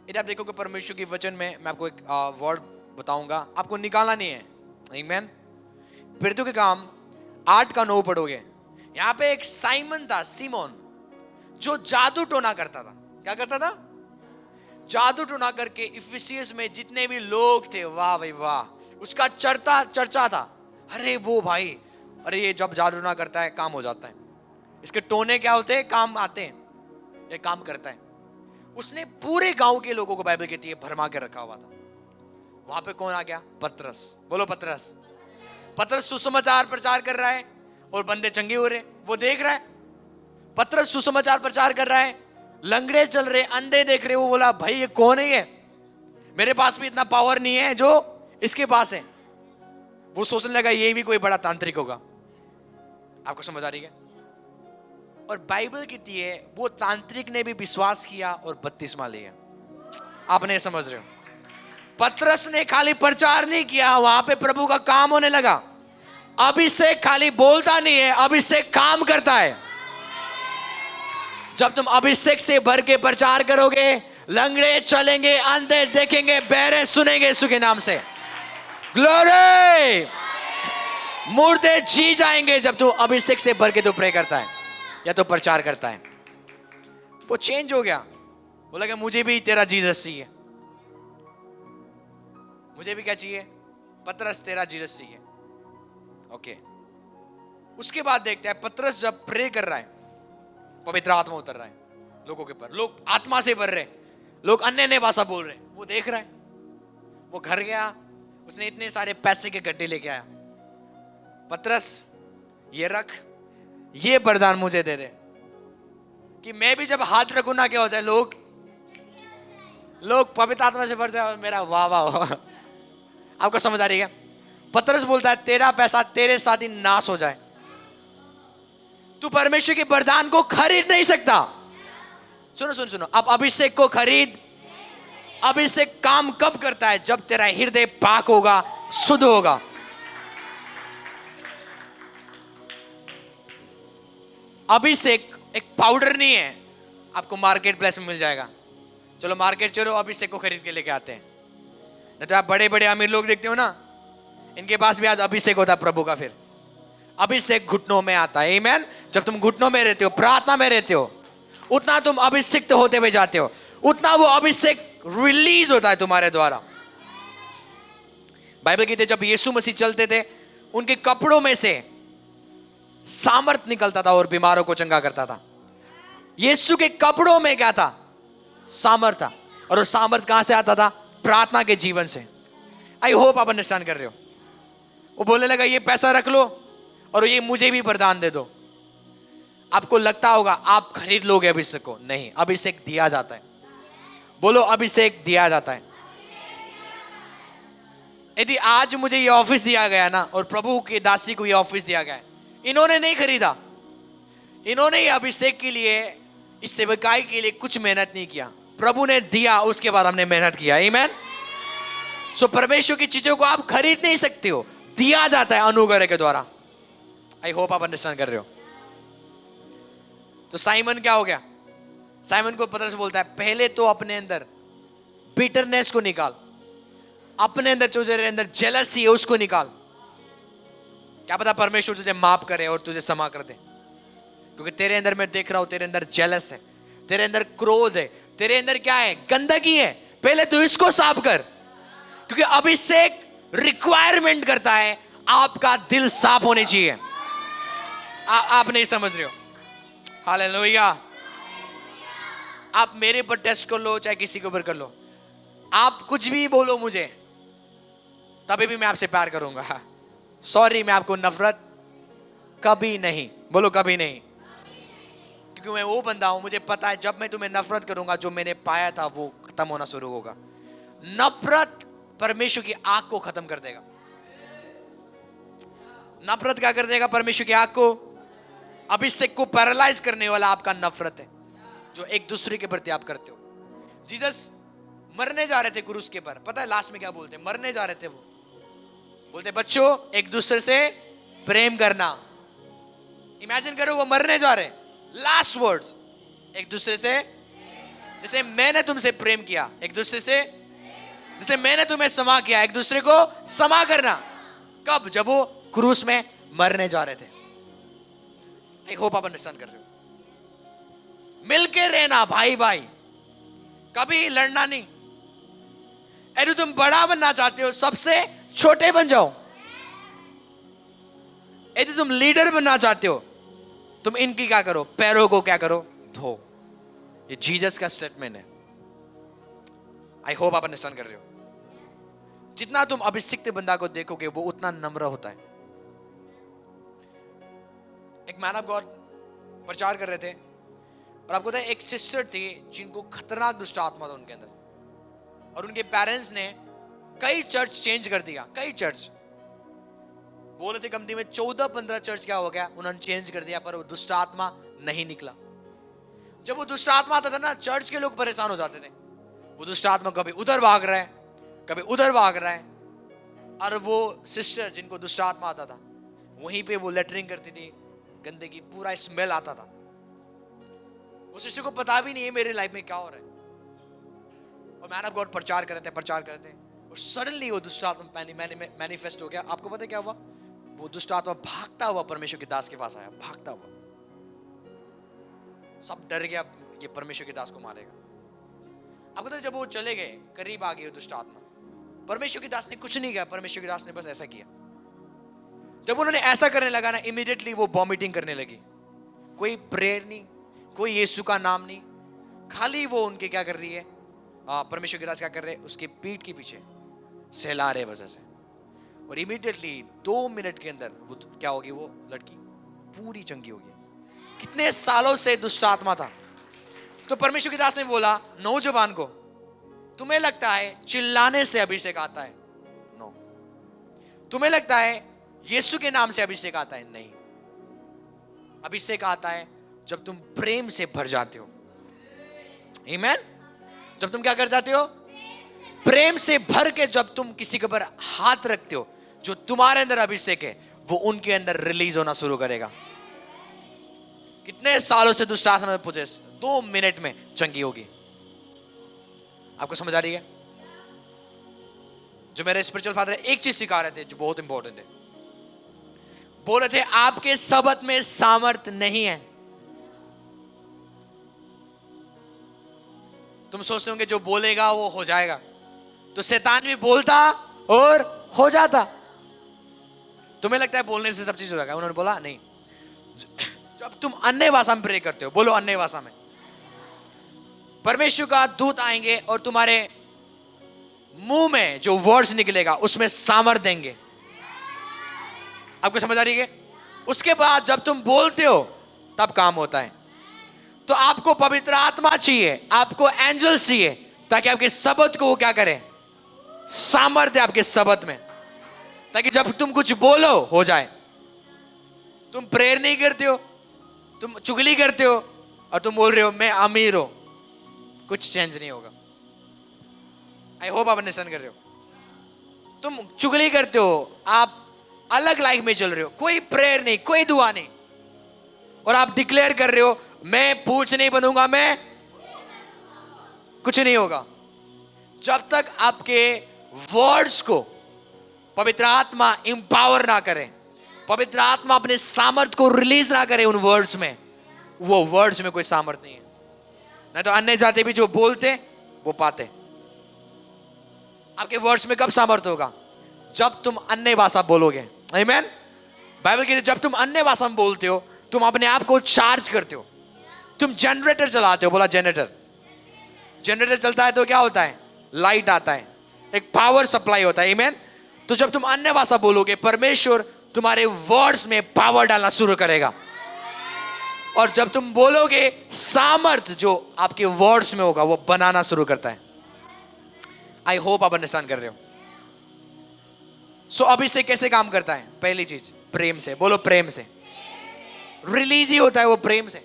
यदि आप देखोगे परमेश्वर के वचन में, मैं आपको एक वर्ड बताऊंगा, आपको निकालना नहीं है। आमीन। प्रेरितों के काम 8:9 पढ़ोगे, यहां पे एक साइमन था, सीमोन, जो जादू टोना करता था। क्या करता था? जादू टोना करके इफिसियस में जितने भी लोग थे, वाह भाई वाह, उसका चर्चा था। अरे वो भाई, अरे ये जब जादू टोना करता है काम हो जाता है, इसके टोने क्या होते हैं? काम आते हैं, ये काम करता है। उसने पूरे गांव के लोगों को, बाइबल कहती है, भरमा के रखा हुआ था। वहां पे कौन आ गया? पतरस। बोलो पतरस। पतरस सुसमाचार प्रचार कर रहा है और बंदे चंगे हो रहे, वो देख रहा है। पतरस सुसमाचार प्रचार कर रहा है, लंगड़े चल रहे, अंधे देख रहे। वो बोला भाई ये कौन है? ये मेरे पास भी इतना पावर नहीं है जो इसके पास है। वो सोचने लगा ये भी कोई बड़ा तांत्रिक होगा। आपको समझ आ रही है? और बाइबल कहती है वो तांत्रिक ने भी विश्वास किया और बपतिस्मा लिया। आप नहीं समझ रहे हो? पतरस ने खाली प्रचार नहीं किया, वहां पे प्रभु का काम होने लगा। अभिषेक खाली बोलता नहीं है, अभिषेक काम करता है। जब तुम अभिषेक से भर के प्रचार करोगे, लंगड़े चलेंगे, अंधे देखेंगे, बहरे सुनेंगे यीशु के नाम से। ग्लोरी! मुर्दे जी जाएंगे जब तू अभिषेक से भर के तू प्रे करता है या तो प्रचार करता है। वो चेंज हो गया, बोला कि मुझे भी तेरा जीसस चाहिए। मुझे भी क्या चाहिए? पतरस तेरा जीसस चाहिए। ओके। उसके बाद देखते हैं पतरस जब प्रे कर रहा है, पवित्र आत्मा उतर रहा है लोगों के ऊपर, लोग आत्मा से भर रहे, लोग अन्य अन्य भाषा बोल रहे, वो देख रहा है। वो घर गया, उसने इतने सारे पैसे के गड्ढे लेके आया। पतरस ये रख, ये वरदान मुझे दे दे कि मैं भी जब हाथ रखूं ना क्या हो जाए, लोग पवित्र आत्मा से भर जाए। मेरा वाह वाह वाह। आपको समझ आ रही है? पतरस बोलता है तेरा पैसा तेरे साथ ही नाश हो जाए। तू परमेश्वर के वरदान को खरीद नहीं सकता। सुनो सुनो सुनो, आप अभिषेक को खरीद। अभिषेक काम कब करता है? जब तेरा हृदय पाक होगा, शुद्ध होगा। अभिषेक एक पाउडर नहीं है, आपको मार्केट प्लेस में मिल जाएगा। चलो मार्केट चलो, अभिषेक को खरीद के लेके आते हैं। नहीं तो आप बड़े बड़े अमीर लोग देखते हो ना, इनके पास भी आज अभिषेक होता है प्रभु का। फिर अभिषेक घुटनों में आता है। आमीन। जब तुम घुटनों में रहते हो, प्रार्थना में रहते हो, उतना तुम अभिषिक्त होते हुए जाते हो, उतना वो अभिषेक रिलीज होता है तुम्हारे द्वारा। बाइबल कहते जब यीशु मसीह चलते थे, उनके कपड़ों में से सामर्थ निकलता था और बीमारों को चंगा करता था। यीशु के कपड़ों में क्या था? सामर्थ था। और वो सामर्थ कहां से आता था? प्रार्थना के जीवन से। आई होप आप अंडरस्टैंड कर रहे हो। वो बोलने लगा ये पैसा रख लो और ये मुझे भी वरदान दे दो। आपको लगता होगा आप खरीद लोगे अभिषेक को, नहीं, अभिषेक दिया जाता है। बोलो अभिषेक दिया जाता है। यदि आज मुझे ये ऑफिस दिया गया ना, और प्रभु के दासी को ये ऑफिस दिया गया है, इन्होंने नहीं खरीदा, इन्होंने ये अभिषेक के लिए, इस सेवकाई के लिए कुछ मेहनत नहीं किया, प्रभु ने दिया, उसके बाद हमने मेहनत किया। आमीन। सो परमेश्वर की चीजों को आप खरीद नहीं सकते हो, दिया जाता है अनुग्रह के द्वारा। आई होप आप अंडरस्टैंड कर रहे हो। तो साइमन क्या हो गया? साइमन को पतरस बोलता है पहले तो अपने अंदर बिटरनेस को निकाल, अपने अंदर जो तेरे अंदर जेलसी है उसको निकाल। क्या पता परमेश्वर तुझे माफ करे और तुझे क्षमा कर दे, क्योंकि तेरे अंदर मैं देख रहा हूं, तेरे अंदर जेलस है, तेरे अंदर क्रोध है, तेरे अंदर क्या है? गंदगी है। पहले तो इसको साफ कर, क्योंकि अभिषेक रिक्वायरमेंट करता है आपका दिल साफ होने चाहिए। आप नहीं समझ रहे हो। हालेलुया। आप मेरे पर टेस्ट कर लो, चाहे किसी के ऊपर कर लो, आप कुछ भी बोलो मुझे, तभी भी मैं आपसे प्यार करूंगा। सॉरी, मैं आपको नफरत कभी नहीं। बोलो कभी नहीं। क्योंकि मैं वो बंदा हूं, मुझे पता है जब मैं तुम्हें नफरत करूंगा, जो मैंने पाया था वो खत्म होना शुरू होगा। नफरत परमेश्वर की आग को खत्म कर देगा। नफरत क्या कर देगा? परमेश्वर की आग को, अभिषेक को पैरालाइज करने वाला आपका नफरत है जो एक दूसरे के प्रति आप करते हो। जीसस मरने जा रहे थे क्रूस के पर, पता है लास्ट में क्या बोलते? मरने जा रहे थे, वो बोलते बच्चों एक दूसरे से प्रेम करना। इमेजिन करो वो मरने जा रहे, लास्ट वर्ड्स एक दूसरे से, जैसे मैंने तुमसे प्रेम किया एक दूसरे से, जैसे मैंने तुम्हें क्षमा किया एक दूसरे को क्षमा करना। कब? जब वो क्रूस में मरने जा रहे थे। आई होप आप अंडरस्टैंड कर रहे हो। मिलके रहना भाई भाई, कभी लड़ना नहीं। यदि तुम बड़ा बनना चाहते हो सबसे छोटे बन जाओ। यदि तुम लीडर बनना चाहते हो तुम इनकी क्या करो? पैरों को क्या करो? धो। ये जीसस का स्टेटमेंट है। आई होप आप अंडरस्टैंड कर रहे हो। जितना तुम अभिषिक्त बंदा को देखोगे वो उतना नम्र होता है। एक मैन ऑफ गॉड प्रचार कर रहे थे और आपको पता है एक सिस्टर थी जिनको खतरनाक दुष्ट आत्मा था उनके अंदर, और उनके पेरेंट्स ने कई चर्च चेंज कर दिया। कई चर्च बोल रहे थे, कंपनी में 14-15 चर्च क्या हो गया, उन्होंने चेंज कर दिया, पर वो दुष्ट आत्मा नहीं निकला। जब वो दुष्ट आत्मा आता था ना, चर्च के लोग परेशान हो जाते थे। वो दुष्ट आत्मा कभी उधर भाग रहा है, कभी उधर भाग रहा है, और वो सिस्टर जिनको दुष्ट आत्मा आता था वहीं पे वो लेटरिंग करती थी, गंदगी पूरा स्मेल आता था। वो सिस्टर को पता भी नहीं है मेरे लाइफ में क्या हो रहा है, और मैन ऑफ गॉड प्रचार करते हैं, और सडनली वो दुष्ट आत्मा मैनिफेस्ट हो गया। आपको पता है क्या हुआ? वो दुष्ट आत्मा भागता हुआ परमेश्वर के दास के पास आया, भागता हुआ। सब डर गया, ये परमेश्वर के दास को मारेगा। आपको पता है जब वो चले गए, करीब आ गई दुष्ट आत्मा, परमेश्वर के दास ने कुछ नहीं किया, परमेश्वर के दास ने बस ऐसा किया। जब उन्होंने ऐसा करने लगा ना, इमीडिएटली वो वॉमिटिंग करने लगी। कोई प्रेयर नहीं, कोई यीशु का नाम नहीं, खाली वो उनके क्या कर रही है, परमेश्वर के दास क्या कर रहे हैं, उसके पीठ के पीछे सहला रहे बस ऐसे, और इमीडिएटली 2 मिनट के अंदर वो क्या होगी, वो लड़की पूरी चंगी होगी। कितने सालों से दुष्ट आत्मा था। तो परमेश्वर के दास ने बोला नौजवान को, तुम्हें लगता है चिल्लाने से अभिषेक आता है? नो। तुम्हें लगता है यीशु के नाम से अभिषेक आता है? नहीं। अभिषेक आता है जब तुम प्रेम से भर जाते हो। आमीन। जब तुम क्या कर जाते हो? प्रेम से भर के जब तुम किसी के ऊपर हाथ रखते हो, जो तुम्हारे अंदर अभिषेक है वो उनके अंदर रिलीज होना शुरू करेगा। कितने सालों से दुष्ट आत्मा में पोजेस, 2 मिनट में चंगी होगी। आपको समझ आ रही है? जो मेरे स्पिरिचुअल फादर एक चीज सिखा रहे थे जो बहुत इंपॉर्टेंट है, बोल रहे थे आपके शब्द में सामर्थ नहीं है। तुम सोचते होंगे जो बोलेगा वो हो जाएगा, तो शैतान भी बोलता और हो जाता। तुम्हें लगता है बोलने से सब चीज हो जाएगा, उन्होंने बोला नहीं। जब तुम अन्य भाषा में प्रे करते हो, बोलो अन्य भाषा में, परमेश्वर का दूत आएंगे और तुम्हारे मुंह में जो वर्ड्स निकलेगा उसमें सामर्थ देंगे। आपको समझ आ रही है? उसके बाद जब तुम बोलते हो तब काम होता है। तो आपको पवित्र आत्मा चाहिए, आपको एंजल चाहिए, ताकि आपके शब्द को वो क्या करे, सामर्थ्य आपके शब्द में, ताकि जब तुम कुछ बोलो हो जाए। तुम प्रेयर नहीं करते हो, तुम चुगली करते हो और तुम बोल रहे हो मैं अमीर हो, कुछ चेंज नहीं होगा। आई होप आप अंडरस्टैंड कर रहे हो। तुम चुगली करते हो, आप अलग लाइफ में चल रहे हो, कोई प्रेयर नहीं, कोई दुआ नहीं, और आप डिक्लेयर कर रहे हो मैं पूछ नहीं बनूंगा, मैं कुछ नहीं होगा। जब तक आपके वर्ड्स को पवित्र आत्मा इंपावर ना करे, पवित्र आत्मा अपने सामर्थ को रिलीज ना करे उन वर्ड्स में, वो वर्ड्स में कोई सामर्थ नहीं है। नहीं तो अन्य जाति भी जो बोलते वो पाते। आपके वर्ड्स में कब सामर्थ होगा? जब तुम अन्य भाषा बोलोगे। आमीन। बाइबल कहती है जब तुम अन्य भाषा में बोलते हो तुम अपने आप को चार्ज करते हो। तुम जनरेटर चलाते हो, बोला जनरेटर। जनरेटर चलता है तो क्या होता है? लाइट आता है, एक पावर सप्लाई होता है। आमीन। तो जब तुम अन्य भाषा बोलोगे, परमेश्वर तुम्हारे वर्ड्स में पावर डालना शुरू करेगा, और जब तुम बोलोगे सामर्थ जो आपके वर्ड्स में होगा वो बनाना शुरू करता है। आई होप आप अंडरस्टैंड कर रहे हो। सो अभिषेक कैसे काम करता है? पहली चीज प्रेम से, बोलो प्रेम से। रिलीज ही होता है वो प्रेम से।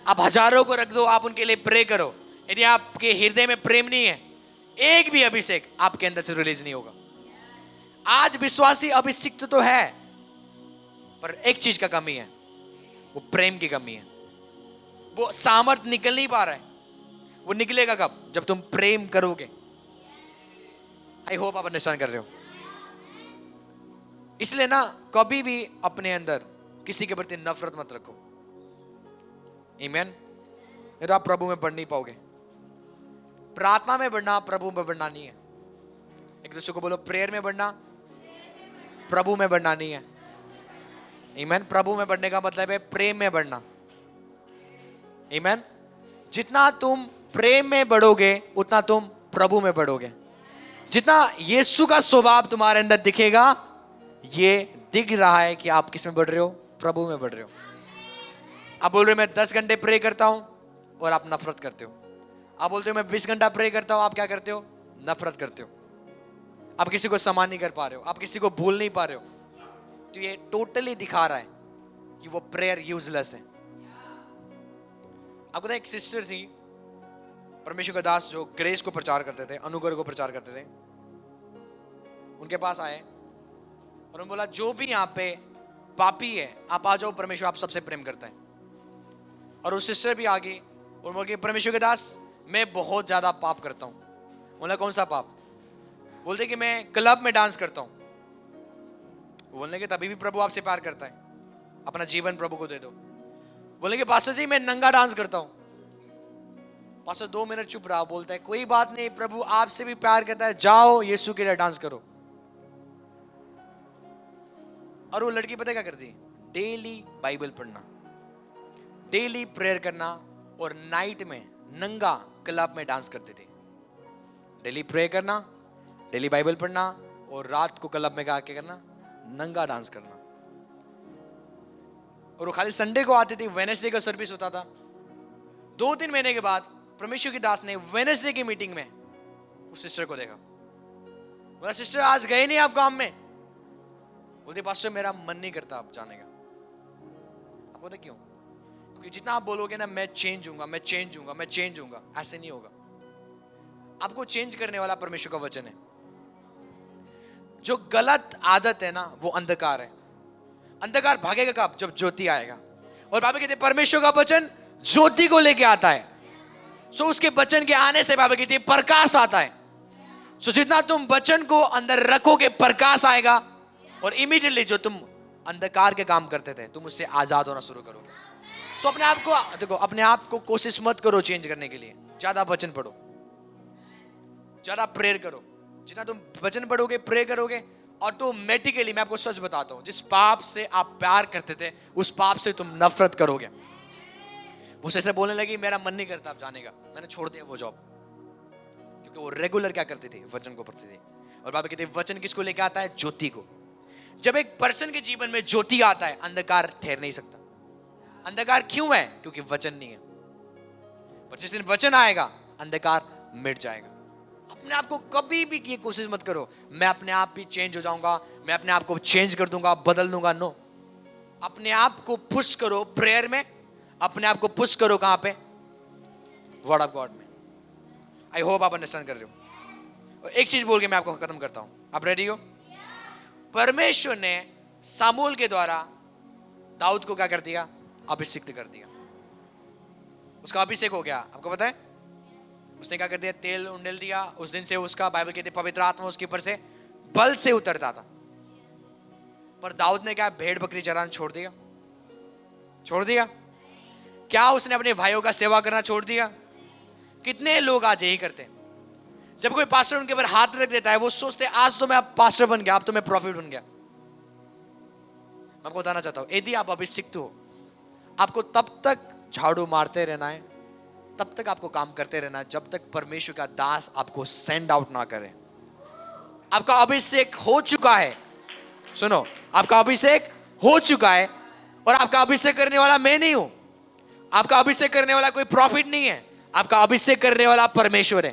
आप हजारों को रख दो, आप उनके लिए प्रे करो, यदि आपके हृदय में प्रेम नहीं है, एक भी अभिषेक आपके अंदर से रिलीज नहीं होगा। आज विश्वासी अभिषिक्त तो है, पर एक चीज का कमी है, वो प्रेम की कमी है। वो सामर्थ निकल नहीं पा रहा है। वो निकलेगा कब? जब तुम प्रेम करोगे। आई होप आप अंडरस्टैंड कर रहे हो। इसलिए ना कभी भी अपने अंदर किसी के प्रति नफरत मत रखो। आमीन। नहीं तो आप प्रभु में बढ़ नहीं पाओगे। प्रार्थना में बढ़ना प्रभु में बढ़ना नहीं है। एक दूसरे को बोलो, प्रेयर में बढ़ना प्रभु में बढ़ना नहीं है। आमीन। प्रभु में बढ़ने का मतलब है प्रेम में बढ़ना। आमीन। जितना तुम प्रेम में बढ़ोगे उतना तुम प्रभु में बढ़ोगे। जितना यीशु का स्वभाव तुम्हारे अंदर दिखेगा, ये दिख रहा है कि आप किस में बढ़ रहे हो? प्रभु में बढ़ रहे हो। आप बोल रहे हो मैं 10 घंटे प्रे करता हूं और आप नफरत करते हो। आप बोलते हो मैं 20 घंटा प्रे करता हूं, आप क्या करते हो? नफरत करते हो। आप किसी को सम्मान नहीं कर पा रहे हो, आप किसी को भूल नहीं पा रहे हो। तो ये टोटली दिखा रहा है कि वो प्रेयर यूजलेस है। आपको एक सिस्टर थी, परमेश्वर का दास, जो ग्रेस को प्रचार करते थे, अनुग्रह को प्रचार करते थे। उनके पास आए और उन्होंने बोला जो भी यहाँ पे पापी है आप आ जाओ, परमेश्वर आप सबसे प्रेम करता है। और उस सिस्टर भी आ गई और बोल, परमेश्वर के दास मैं बहुत ज्यादा पाप करता हूँ। बोला कौन सा पाप? बोलते कि मैं क्लब में डांस करता हूँ। बोलने के तभी भी प्रभु आपसे प्यार करता है, अपना जीवन प्रभु को दे दो। बोले कि पास्टर जी मैं नंगा डांस करता हूँ। पास्टर 2 मिनट चुप रहा, बोलता है कोई बात नहीं, प्रभु आपसे भी प्यार करता है, जाओ यीशु के लिए डांस करो। और वो लड़की पता क्या करती? डेली बाइबल पढ़ना, डेली प्रेयर करना और नाइट में नंगा क्लब में डांस करती थी। डेली प्रे करना, डेली बाइबल पढ़ना और रात को क्लब में आके करना, नंगा डांस करना। और वो खाली संडे को आती थी, वेडनेसडे का सर्विस होता था। 2-3 महीने के बाद परमेश्वर की दास ने वेडनेसडे की मीटिंग में उस सिस्टर को देखा। बोला सिस्टर आज गए नहीं आप काम में? बोलते पास्टर मेरा मन नहीं करता आप जाने का। आप बोलते क्यों? क्योंकि जितना आप बोलोगे ना मैं चेंज हूंगा, मैं चेंज हूंगा, मैं चेंज हूंगा, ऐसे नहीं होगा। आपको चेंज करने वाला परमेश्वर का वचन है। जो गलत आदत है ना वो अंधकार है। अंधकार भागेगा कब? जब ज्योति आएगा। और बाइबल कहते हैं परमेश्वर का वचन ज्योति को लेके आता है। सो उसके वचन के आने से बाइबल कहती है प्रकाश आता है। सो जितना तुम वचन को अंदर रखोगे प्रकाश आएगा, और इमीडिएटली जो तुम अंधकार के काम करते थे तुम उससे आजाद होना शुरू करोगे। सो अपने आप को देखो, अपने आप को कोशिश मत करो चेंज करने के लिए। ज्यादा वचन पढ़ो, ज्यादा प्रेयर करो। जितना तुम वचन पढ़ोगे, प्रे करोगे, ऑटोमेटिकली मैं आपको सच बताता हूं, जिस पाप से आप प्यार करते थे उस पाप से तुम नफरत करोगे। वो ऐसे बोलने लगी मेरा मन नहीं करता आप जाने का, मैंने छोड़ दिया वो जॉब। क्योंकि वो रेगुलर क्या करती थी? वचन को पढ़ती थी। और बाबा कहते हैं वचन किसको लेके आता है? ज्योति को। जब एक पर्सन के जीवन में ज्योति आता है अंधकार ठहर नहीं सकता। अंधकार क्यों है? क्योंकि वचन नहीं है। पर जिस दिन वचन आएगा अंधकार मिट जाएगा। अपने आप को कभी भी ये कोशिश मत करो मैं अपने आप भी चेंज हो जाऊंगा, मैं अपने आप को चेंज कर दूंगा, बदल दूंगा। नो, अपने आप को पुश करो प्रेयर में, अपने आप को पुश करो कहां पे? वर्ड ऑफ गॉड में। आई होप आप अंडरस्टैंड कर रहे हो। एक चीज बोल के मैं आपको खत्म करता हूं। आप रेडी हो? परमेश्वर ने सामूएल के द्वारा दाऊद को क्या कर दिया? अभिषिक्त कर दिया। उसका अभिषेक हो गया। आपको पता है उसने क्या कर दिया? तेल उंडेल दिया। उस दिन से उसका बाइबल कहते पवित्र आत्मा उसके ऊपर से बल से उतरता था। पर दाऊद ने क्या भेड़ बकरी चराना छोड़ दिया? छोड़ दिया? क्या उसने अपने भाइयों का सेवा करना छोड़ दिया? कितने लोग आज यही करते हैं। जब कोई पास्टर उनके ऊपर हाथ रख देता है वो सोचते हैं आज तो मैं अब पास्टर बन गया, अब तो मैं प्रॉफिट बन गया। मैं आपको बताना चाहता हूं यदि आप अभिषिक्त हो आपको तब तक झाड़ू मारते रहना है, तब तक आपको काम करते रहना है जब तक परमेश्वर का दास आपको सेंड आउट ना करे। आपका अभिषेक हो चुका है। सुनो, आपका अभिषेक हो चुका है और आपका अभिषेक करने वाला मैं नहीं हूं। आपका अभिषेक करने वाला कोई प्रॉफिट नहीं है। आपका अभिषेक करने वाला परमेश्वर है।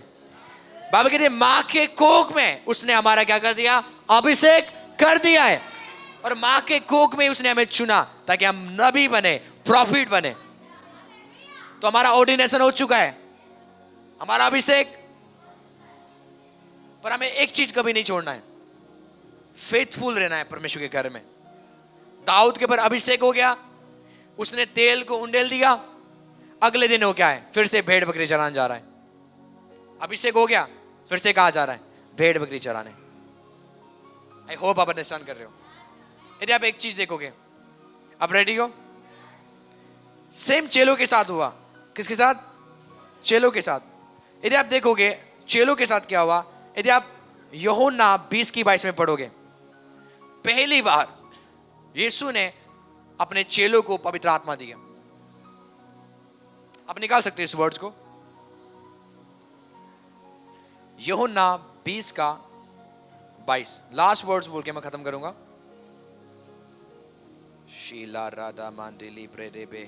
बाइबल कहती है माँ के कोख में उसने हमारा क्या कर दिया? अभिषेक कर दिया है। और माँ के कोख में उसने हमें चुना ताकि हम नबी बने, प्रॉफिट बने। तो हमारा ऑर्डिनेशन हो चुका है, हमारा अभिषेक। पर हमें एक चीज कभी नहीं छोड़ना है, फेथफुल रहना है परमेश्वर के घर में। दाऊद के ऊपर अभिषेक हो गया, उसने तेल को उंडेल दिया, अगले दिन हो क्या है? फिर से भेड़ बकरी चराने जा रहा है। अभिषेक हो गया, फिर से कहा जा रहा है भेड़ बकरी चराने। आई होप आप अंडरस्टैंड कर रहे हो। यदि आप एक चीज देखोगे, आप रेडी हो? सेम चेलों के साथ हुआ। किसके साथ? चेलों के साथ। यदि आप देखोगे चेलों के साथ क्या हुआ, यदि आप यूहन्ना 20:22 में पढ़ोगे, पहली बार यीशु ने अपने चेलों को पवित्र आत्मा दिया। आप निकाल सकते हैं इस वर्ड्स को, यूहन्ना 20:22। लास्ट वर्ड्स बोल के मैं खत्म करूंगा। शीला राधा मांडिली ब्रेडेबे।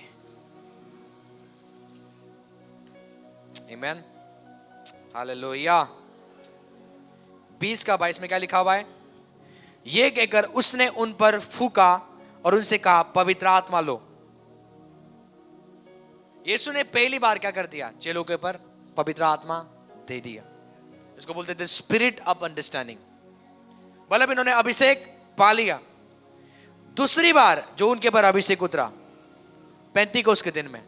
आमीन, हालेलुया। 20:22 में क्या लिखा हुआ है? ये कहकर उसने उन पर फूका और उनसे कहा पवित्र आत्मा लो। यीशु ने पहली बार क्या कर दिया? चेलों के ऊपर पवित्र आत्मा दे दिया। इसको बोलते थे स्पिरिट ऑफ अंडरस्टैंडिंग। मतलब इन्होंने अभिषेक पा लिया। दूसरी बार जो उनके ऊपर अभिषेक उतरा, पेंतीकोस्त के दिन में।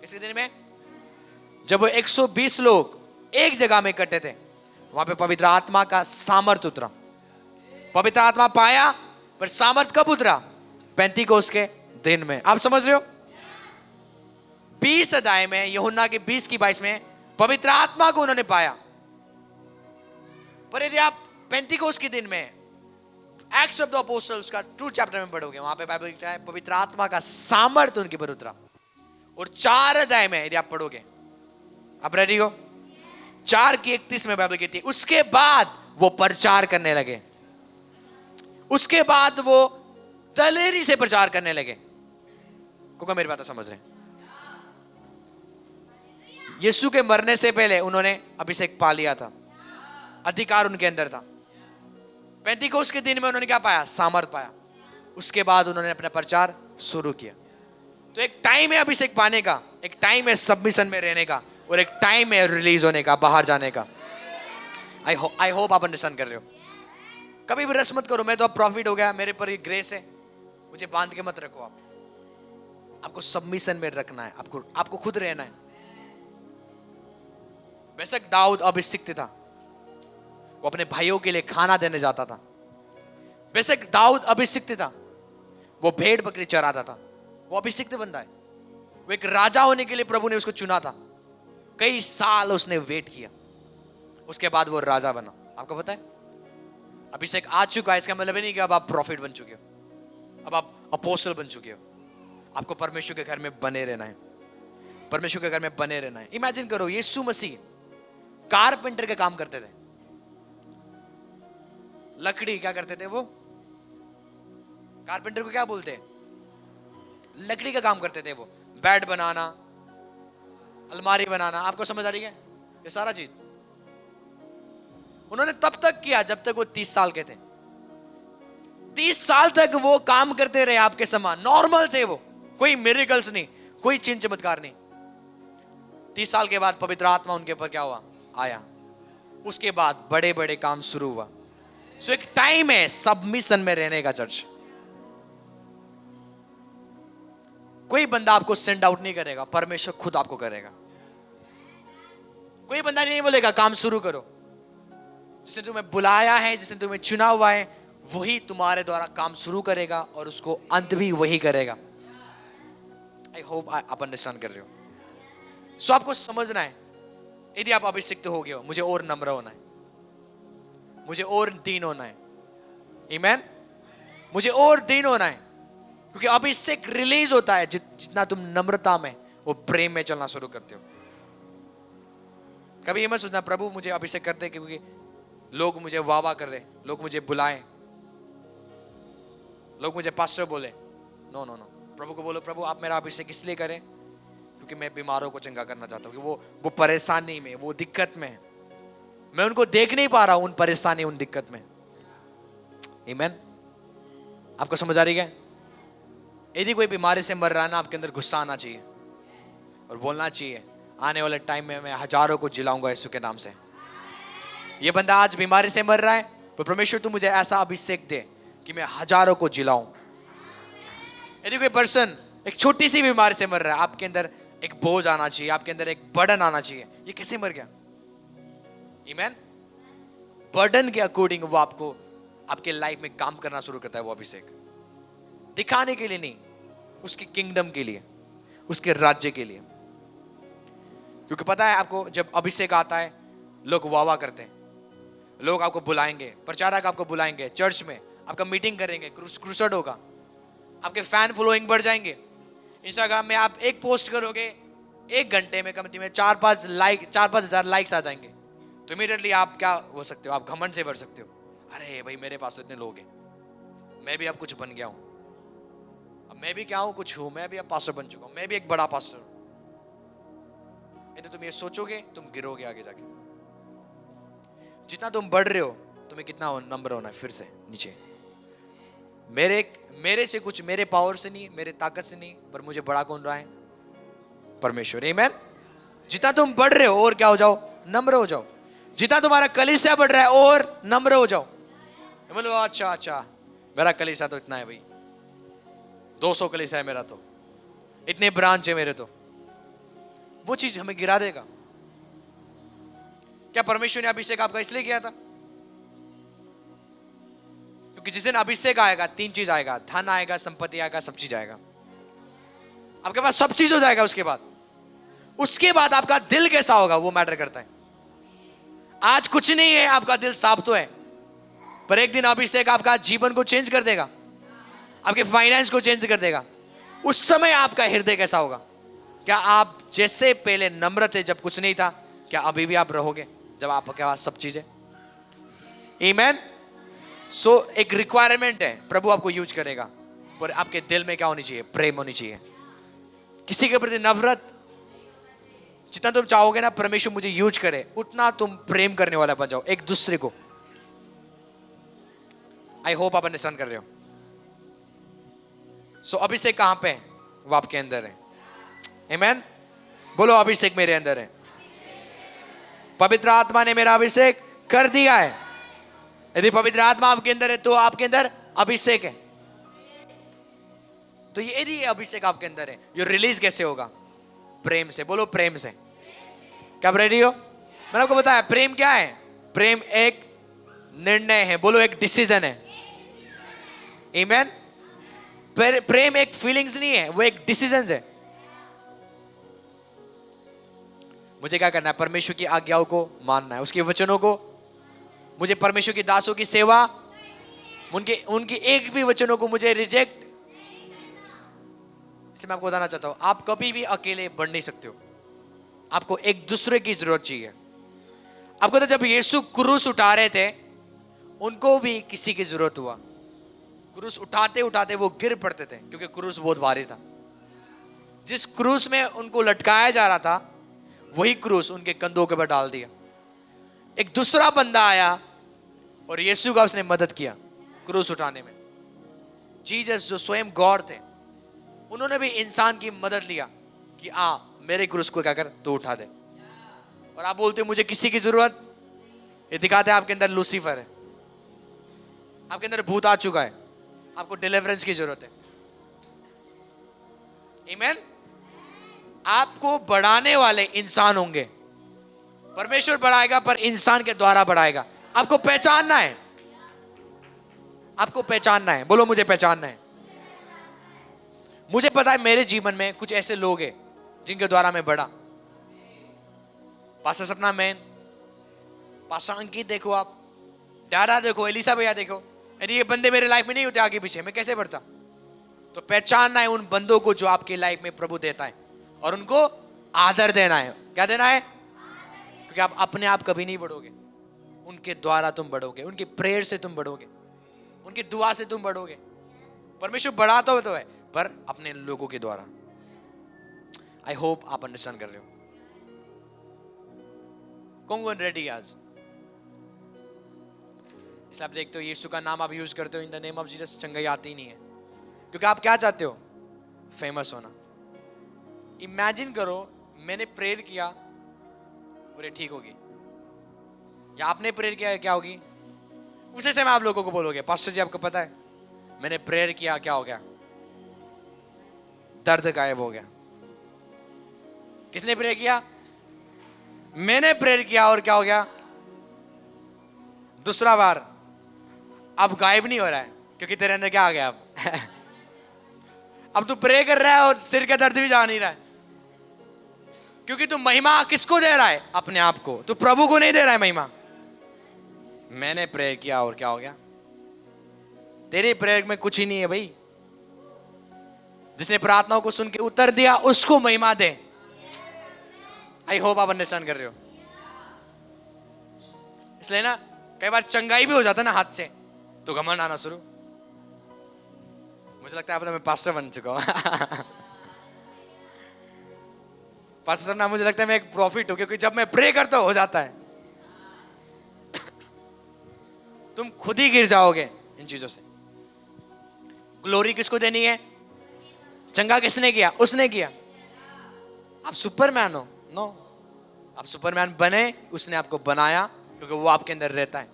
किसके दिन में? जब वो 120 लोग एक जगह में इकट्ठे थे, वहां पे पवित्र आत्मा का सामर्थ उतरा। पवित्र आत्मा पाया, पर सामर्थ कब उतरा? पेंतीकोस्त के दिन में। आप समझ रहे हो? 20 अध्याय में, यूहन्ना के 20:22 में पवित्र आत्मा को उन्होंने पाया। पर यदि आप पेंतीकोस्त के दिन में एक्ट्स ऑफ द अपोस्टल्स का 2 चैप्टर में पढ़ोगे, वहां पे बाइबल लिखता है पवित्र आत्मा का सामर्थ उनके ऊपर उतरा। और 4 अध्याय में यदि आप पढ़ोगे, आप रेडी हो? 4:31 में बाइबल कहती है उसके बाद वो प्रचार करने लगे। उसके बाद वो दलेरी से प्रचार करने लगे। क्योंकि मेरी बात समझ रहे हैं? यीशु के मरने से पहले उन्होंने अभिषेक पा लिया था, अधिकार उनके अंदर था। पेंतीकोस्त के दिन में उन्होंने क्या पाया? सामर्थ पाया। उसके बाद उन्होंने अपना प्रचार शुरू किया। तो एक टाइम है अभिषेक पाने का, एक टाइम है सबमिशन में रहने का, और एक टाइम है रिलीज होने का, बाहर जाने का। आई होप आप अंडरस्टैंड कर रहे हो। कभी भी रस मत करो मैं तो अब प्रॉफिट हो गया, मेरे पर ये ग्रेस है, मुझे बांध के मत रखो। आपको सबमिशन में रखना है, आपको खुद रहना है। बेशक दाऊद अभिषिक्त था, वो अपने भाइयों के लिए खाना देने जाता था। बेशक दाऊद अभिषिक्त था, वो भेड़ बकरी चराता था। वो अभिषिक्त बंदा है। वो एक राजा होने के लिए प्रभु ने उसको चुना था। कई साल उसने वेट किया, उसके बाद वो राजा बना। आपको पता है अभिषेक आ चुका है, इसका मतलब नहीं कि अब आप प्रॉफिट बन चुके हो, अब आप अपोस्टल बन चुके हो। आपको परमेश्वर के घर में बने रहना है, परमेश्वर के घर में बने रहना है। इमेजिन करो यीशु मसीह कारपेंटर का काम करते थे। लकड़ी क्या करते थे? वो कारपेंटर को क्या बोलते हैं? लकड़ी का काम करते थे। वो बेड बनाना, अलमारी बनाना। आपको समझ आ रही है? ये सारा चीज उन्होंने तब तक किया जब तक वो 30 साल के थे। 30 साल तक वो काम करते रहे आपके समान, नॉर्मल थे वो, कोई मिरेकल्स नहीं, कोई चिन्ह चमत्कार नहीं। 30 साल के बाद पवित्र आत्मा उनके ऊपर क्या हुआ? आया। उसके बाद बड़े बड़े काम शुरू हुआ। सो एक टाइम है सबमिशन में रहने का। चर्च कोई बंदा आपको सेंड आउट नहीं करेगा, परमेश्वर खुद आपको करेगा। कोई बंदा नहीं बोलेगा काम शुरू करो। जिसने तुम्हें बुलाया है, जिसने तुम्हें चुना हुआ है, वही तुम्हारे द्वारा काम शुरू करेगा और उसको अंत भी वही करेगा। आई होप आप अंडरस्टैंड कर रहे हो। सो आपको समझना है, यदि आप अभिषिक्त हो गए हो, मुझे और नम्र होना है, मुझे और दीन होना है। आमीन। मुझे और दीन होना है, क्योंकि अभिषेक रिलीज होता है जितना तुम नम्रता में, वो प्रेम में चलना शुरू करते हो। कभी ये मत सोचना प्रभु मुझे अभिषेक करते क्योंकि लोग मुझे वाह वाह कर रहे, लोग मुझे बुलाएं, लोग मुझे पास्टर बोले। नो नो नो, प्रभु को बोलो प्रभु आप मेरा अभिषेक इसलिए करें क्योंकि मैं बीमारों को चंगा करना चाहता हूँ, कि वो परेशानी में, वो दिक्कत में है। मैं उनको देख नहीं पा रहा हूं उन परेशानी, उन दिक्कत में। आमीन। आपको समझ आ रही है? यदि कोई बीमारी से मर रहा है ना, आपके अंदर गुस्सा आना चाहिए और बोलना चाहिए, आने वाले टाइम में मैं हजारों को जिलाऊंगा यीशु के नाम से। ये बंदा आज बीमारी से मर रहा है, तो परमेश्वर तू मुझे ऐसा अभिषेक दे कि मैं हजारों को जिलाऊं। यदि कोई पर्सन एक छोटी सी बीमारी से मर रहा है, आपके अंदर एक बोझ आना चाहिए, आपके अंदर एक बर्डन आना चाहिए। ये कैसे मर गया? आमीन। बर्डन के अकॉर्डिंग वो आपको आपके लाइफ में काम करना शुरू करता है। वो अभिषेक दिखाने के लिए नहीं, उसके किंगडम के लिए, उसके राज्य के लिए। क्योंकि पता है आपको, जब अभिषेक आता है लोग वाह करते हैं, लोग आपको बुलाएंगे, प्रचारक आपको बुलाएंगे, चर्च में आपका मीटिंग करेंगे, क्रूसेड होगा, आपके फैन फॉलोइंग बढ़ जाएंगे। इंस्टाग्राम में आप एक पोस्ट करोगे, 1 घंटे में कम से 4-5 हजार लाइक्स आ जाएंगे। तो इमीडिएटली आप क्या हो सकते हो? आप घमंड से भर सकते हो। अरे भाई मेरे पास तो इतने लोग हैं, मैं भी अब कुछ बन गया हूं, अब मैं भी क्या हूं, कुछ हूं, मैं भी अब पास्टर बन चुका हूं, मैं भी एक बड़ा पास्टर हूं। यदि तुम ये सोचोगे तुम गिरोगे आगे जाके। जितना तुम बढ़ रहे हो, तुम्हें कितना नंबर होना है फिर से नीचे। मेरे से कुछ, मेरे पावर से नहीं, मेरे ताकत से नहीं, पर मुझे बड़ा कौन रहा है? परमेश्वर। आमीन। जितना तुम बढ़ रहे हो और क्या हो जाओ? नम्र हो जाओ। जितना तुम्हारा कलीसिया बढ़ रहा है और नम्र हो जाओ। बोलो अच्छा मेरा कलीसिया तो इतना है भाई, 200 कलीसिया है मेरा, तो इतने ब्रांच है मेरे, तो वो चीज हमें गिरा देगा। क्या परमेश्वर ने अभिषेक आपका इसलिए किया था? क्योंकि जिस दिन अभिषेक आएगा 3 चीज आएगा, धन आएगा, संपत्ति आएगा, सब चीज आएगा। आपके पास सब चीज हो जाएगा। उसके बाद आपका दिल कैसा होगा वो मैटर करता है। आज कुछ नहीं है, आपका दिल साफ तो है, पर एक दिन अभिषेक आपका जीवन को चेंज कर देगा, आपके फाइनेंस को चेंज कर देगा। उस समय आपका हृदय कैसा होगा? क्या आप जैसे पहले नम्र थे जब कुछ नहीं था, क्या अभी भी आप रहोगे जब आपके पास सब चीजें? आमीन। सो एक रिक्वायरमेंट है, प्रभु आपको यूज करेगा, पर आपके दिल में क्या होनी चाहिए? प्रेम होनी चाहिए, किसी के प्रति नफरत। जितना तुम चाहोगे ना परमेश्वर मुझे यूज करे, उतना तुम प्रेम करने वाला बन जाओ एक दूसरे को। आई होप आप अंडरस्टैंड कर रहे हो। सो अभिषेक कहां पे है? वो आपके अंदर है। आमीन। बोलो अभिषेक मेरे अंदर है। पवित्र आत्मा ने मेरा अभिषेक कर दिया है। यदि पवित्र आत्मा आपके अंदर है तो आपके अंदर अभिषेक है। तो यदि अभिषेक आपके अंदर है, ये रिलीज कैसे होगा? प्रेम से। बोलो प्रेम से। क्या आप रेडी हो? मैंने आपको बताया प्रेम क्या है। प्रेम एक निर्णय है। बोलो एक डिसीजन है। आमीन। प्रेम एक फीलिंग्स नहीं है, वो एक डिसीजन है। मुझे क्या करना है? परमेश्वर की आज्ञाओं को मानना है, उसके वचनों को। मुझे परमेश्वर की दासों की सेवा, उनकी एक भी वचनों को मुझे रिजेक्ट। इसलिए मैं आपको बताना चाहता हूं, आप कभी भी अकेले बढ़ नहीं सकते हो, आपको एक दूसरे की जरूरत चाहिए। आपको तो जब यीशु क्रूस उठा रहे थे, उनको भी किसी की जरूरत हुआ। क्रूस उठाते उठाते वो गिर पड़ते थे, क्योंकि क्रूस बहुत भारी था। जिस क्रूस में उनको लटकाया जा रहा था, वही क्रूस उनके कंधों के ऊपर डाल दिया। एक दूसरा बंदा आया और यीशु का उसने मदद किया क्रूस उठाने में। जीसस जो स्वयं गॉड थे, उन्होंने भी इंसान की मदद लिया कि मेरे क्रूस को क्या कर, तू उठा दे। और आप बोलते हो मुझे किसी की जरूरत? ये दिखाते हैं आपके अंदर लूसीफर है, आपके अंदर भूत आ चुका है, आपको डिलीवरेंस की जरूरत है। आमीन। आपको बढ़ाने वाले इंसान होंगे। परमेश्वर बढ़ाएगा पर इंसान के द्वारा बढ़ाएगा। आपको पहचानना है, आपको पहचानना है। बोलो मुझे पहचानना है। मुझे पता है मेरे जीवन में कुछ ऐसे लोग हैं जिनके द्वारा मैं बढ़ा। पास्टर सपना मैन, पास्टर अंकित देखो, आप डारा देखो, एलिसा भैया देखो। यदि ये बंदे मेरे लाइफ में नहीं होते आगे पीछे, मैं कैसे बढ़ता? तो पहचानना है उन बंदों को जो आपके लाइफ में प्रभु देता है, और उनको आदर देना है। क्या देना है? क्योंकि आप अपने आप कभी नहीं बढ़ोगे, उनके द्वारा तुम बढ़ोगे, उनकी प्रेयर से तुम बढ़ोगे, उनकी दुआ से तुम बढ़ोगे। परमेश्वर बढ़ाता हो तो है, पर अपने लोगों के द्वारा। आई होप आप अंडरस्टैंड कर रहे हो। कौन रेडी आज? इसलिए आप देखते हो यीशु का नाम आप यूज करते हो, in the name of Jesus, चंगाई आती ही नहीं है। क्योंकि आप क्या चाहते हो? फेमस होना। इमेजिन करो मैंने प्रेयर किया और ये ठीक होगी, या आपने प्रेयर किया क्या होगी? उसी समय आप लोगों को बोलोगे पास्टर जी आपको पता है मैंने प्रेयर किया क्या हो गया? दर्द गायब हो गया। किसने प्रेयर किया? मैंने प्रेयर किया और क्या हो गया? दूसरा बार अब गायब नहीं हो रहा है, क्योंकि तेरे अंदर क्या आ गया? अब तू प्रे कर रहा है और सिर का दर्द भी जा नहीं रहा है, क्योंकि तू महिमा किसको दे रहा है? अपने आप को। तू प्रभु को नहीं दे रहा है महिमा। मैंने प्रेयर किया और क्या हो गया? तेरी प्रेयर में कुछ ही नहीं है भाई। जिसने प्रार्थनाओं को सुन के उत्तर दिया उसको महिमा दे। आई होप आप अंडरस्टैंड कर रहे हो। इसलिए ना कई बार चंगाई भी हो जाता है ना हाथ से, तो घमंड आना शुरू। मुझे लगता है अब तो मैं पास्टर बन चुका हूं। पास्टर साहब ना, मुझे लगता है मैं एक प्रॉफिट हूं, क्योंकि जब मैं प्रे करता हूं हो जाता है। तुम खुद ही गिर जाओगे इन चीजों से। ग्लोरी किसको देनी है? चंगा किसने किया? उसने किया। आप सुपरमैन हो? नो, आप सुपरमैन बने, उसने आपको बनाया, क्योंकि वो आपके अंदर रहता है।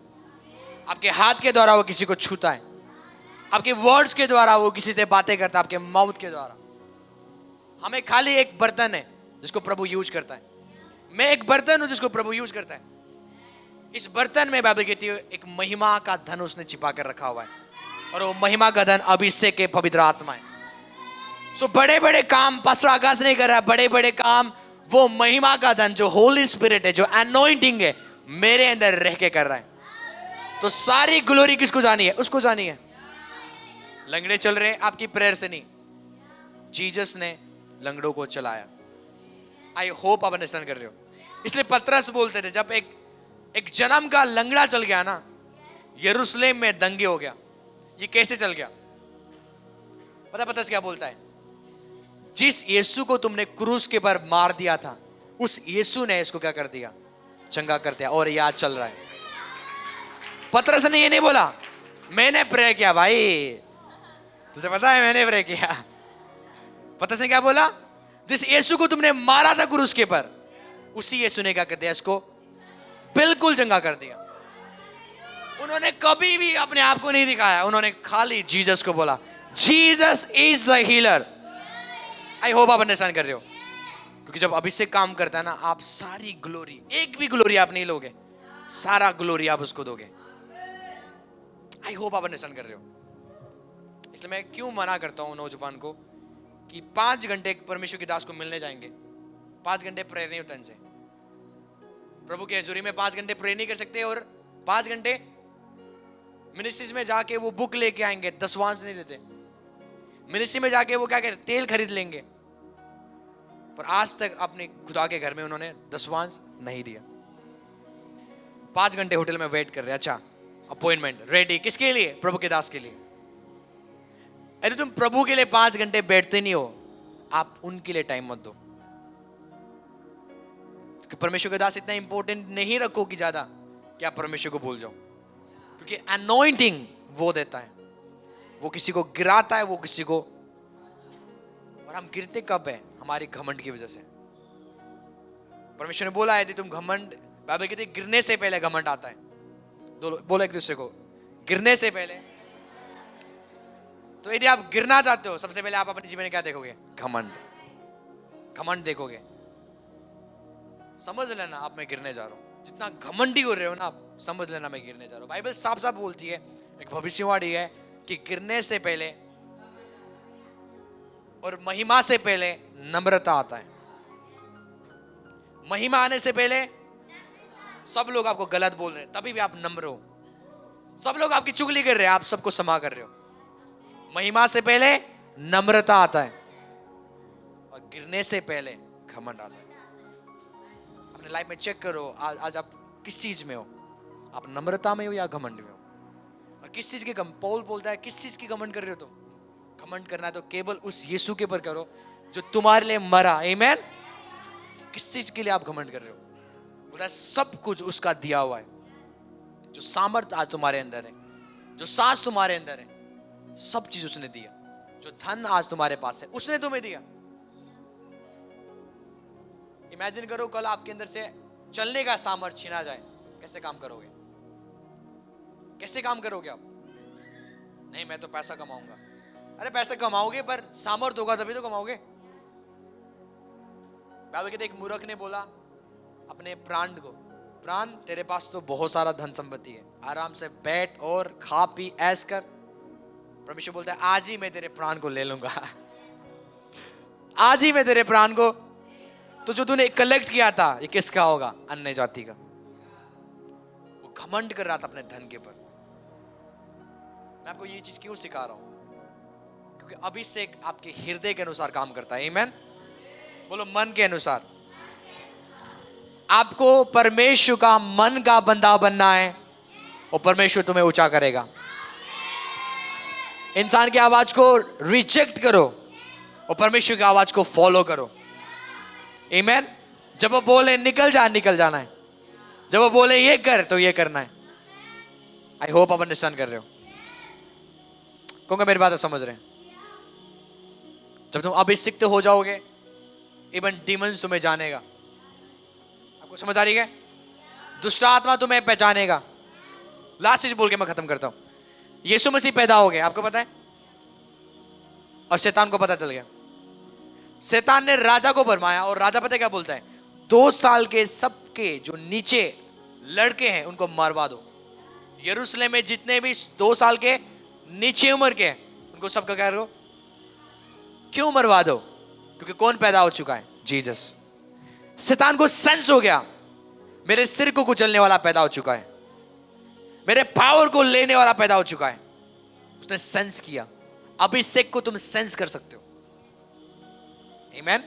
आपके हाथ के द्वारा वो किसी को छूता है, आपके वर्ड्स के द्वारा वो किसी से बातें करता है, आपके माउथ के द्वारा। हमें खाली एक बर्तन है जिसको प्रभु यूज करता है। मैं एक बर्तन हूं जिसको प्रभु यूज करता है। इस बर्तन में बाइबल कहती है एक महिमा का धन उसने छिपा कर रखा हुआ है, और वो महिमा का धन अभिषेक के पवित्र आत्मा है। सो बड़े बड़े काम पास्टर आकाश नहीं कर रहा है, बड़े बड़े काम वो महिमा का धन जो होली स्पिरिट है, जो अनॉइंटिंग है, मेरे अंदर रह के कर रहा है। तो सारी ग्लोरी किसको जानी है? उसको जानी है। लंगड़े चल रहे हैं आपकी प्रेयर से नहीं, जीसस ने लंगड़ों को चलाया। आई होप आप अंडरस्टैंड कर रहे हो। इसलिए पतरस बोलते थे जब एक जन्म का लंगड़ा चल गया ना, यरूशलेम में दंगे हो गया। ये कैसे चल गया? पतरस क्या बोलता है? जिस यीशु को तुमने क्रूस के पर मार दिया था, उस यीशु ने इसको क्या कर दिया? चंगा कर दिया, और याद चल रहा है। पतरस ने ये नहीं बोला मैंने प्रे किया। भाई तुझे पता है मैंने प्रे किया। पतरस ने क्या बोला? जिस यीशु को तुमने मारा था क्रूस के पर, उसी यीशु ने क्या कर दिया? इसको बिल्कुल चंगा कर दिया। उन्होंने कभी भी अपने आप को नहीं दिखाया, उन्होंने खाली जीसस को बोला Jesus is the healer. I hope आप अंडरस्टैंड कर रहे हो। क्योंकि जब अभिषेक काम करता है ना, आप सारी ग्लोरी, एक भी ग्लोरी आप नहीं लोगे, सारा ग्लोरी आप उसको दोगे। आई होप आप अंडरस्टैंड कर रहे हो। इसलिए मैं क्यों मना करता हूं नौजवान को कि 5 घंटे परमेश्वर की दास को मिलने जाएंगे, 5 घंटे प्रेयर नहीं होता इनसे। प्रभु की हजूरी में 5 घंटे प्रे नहीं कर सकते, और 5 घंटे मिनिस्ट्रीज में जाके वो बुक लेके आएंगे, दसवांश नहीं देते। मिनिस्ट्री में जाके वो क्या करें? तेल खरीद लेंगे, पर आज तक अपने खुदा के घर में उन्होंने दसवांश नहीं दिया। 5 घंटे होटल में वेट कर रहे। अच्छा, अपॉइंटमेंट रेडी किसके लिए? प्रभु के दास के लिए। अरे तुम प्रभु के लिए 5 घंटे बैठते नहीं हो, आप उनके लिए टाइम मत दो। कि परमेश्वर के दास इतना इंपॉर्टेंट नहीं रखो कि ज्यादा कि आप परमेश्वर को भूल जाओ। क्योंकि अनॉइंटिंग वो देता है, वो किसी को गिराता है, वो किसी को। और हम गिरते कब है? हमारी घमंड की वजह से। परमेश्वर ने बोला है कि तुम घमंड, बाइबल कहती है गिरने से पहले घमंड आता है। बोलो एक दूसरे को, गिरने से पहले। तो यदि आप गिरना चाहते हो, सबसे पहले आप अपने जीवन में क्या देखोगे? घमंड। घमंड देखोगे। समझ लेना आप मैं गिरने जा रहा हूं। जितना घमंडी हो रहे हो ना आप, समझ लेना मैं गिरने जा रहा हूं। बाइबल साफ साफ बोलती है, एक भविष्यवाणी है कि गिरने से पहले और महिमा से पहले नम्रता आता है। महिमा आने से पहले सब लोग आपको गलत बोल रहे हैं, तभी भी आप नम्र हो। सब लोग आपकी चुगली कर रहे हैं, आप सबको क्षमा कर रहे हो। महिमा से पहले नम्रता आता है, और गिरने से पहले घमंड आता है। अपने लाइफ में चेक करो, आज आप किस चीज में हो? आप नम्रता में हो या घमंड में हो? और किस चीज के पौल बोलता है किस चीज की घमंड कर रहे हो तुम? घमंड करना है तो केवल उस यीशु के ऊपर करो जो तुम्हारे लिए मरा। आमीन। किस चीज के लिए आप घमंड कर रहे हो? बोलता है सब कुछ उसका दिया हुआ है। जो सामर्थ आज तुम्हारे अंदर है, जो सांस तुम्हारे अंदर है, सब चीज उसने दिया। जो धन आज तुम्हारे पास है उसने तुम्हें दिया। इमेजिन करो कल आपके अंदर से चलने का सामर्थ्य छीना जाए, कैसे काम करोगे? कैसे काम करोगे आप? नहीं मैं तो पैसा कमाऊंगा। अरे पैसा कमाओगे पर सामर्थ्य होगा तभी तो कमाओगे। बाइबल कहते एक मूर्ख ने बोला अपने प्राण को, प्राण तेरे पास तो बहुत सारा धन संपत्ति है, आराम से बैठ और खा पी ऐश कर। परमेश्वर बोलता है आज ही मैं तेरे प्राण को ले लूंगा। आज ही मैं तेरे प्राण को, तो जो तूने कलेक्ट किया था ये किसका होगा? अन्य जाति का। वो घमंड कर रहा था अपने धन के ऊपर। मैं आपको ये चीज क्यों सिखा रहा हूं? क्योंकि अभिषेक आपके हृदय के अनुसार काम करता है। आमीन। बोलो मन के अनुसार। आपको परमेश्वर का मन का बंदा बनना है और परमेश्वर तुम्हें ऊंचा करेगा। इंसान की आवाज को रिजेक्ट करो और परमेश्वर की आवाज को फॉलो करो। आमीन। जब वो बोले निकल जा, निकल जाना है। जब वो बोले ये कर तो ये करना है। आई होप आप अंडरस्टैंड कर रहे हो। कौन मेरी बात समझ रहे हैं? जब तुम अभिषिक्त हो जाओगे इवन डीमंस तुम्हें जानेगा। आपको समझ आ रही है? दुष्ट आत्मा तुम्हें पहचानेगा। लास्ट चीज बोल के मैं खत्म करता हूं। यीशु मसीह पैदा हो गए, आपको पता है, और शैतान को पता चल गया। शैतान ने राजा को भरमाया और राजा पता है क्या बोलता है? 2 साल के सबके जो नीचे लड़के हैं उनको मरवा दो। यरूशलेम में जितने भी 2 साल के नीचे उम्र के हैं उनको सबका क्या करो? क्यों मरवा दो? क्योंकि कौन पैदा हो चुका है? जीसस। शैतान को सेंस हो गया मेरे सिर को कुचलने वाला पैदा हो चुका है, मेरे पावर को लेने वाला पैदा हो चुका है। उसने सेंस किया। अभिषेक को तुम सेंस कर सकते हो। आमीन।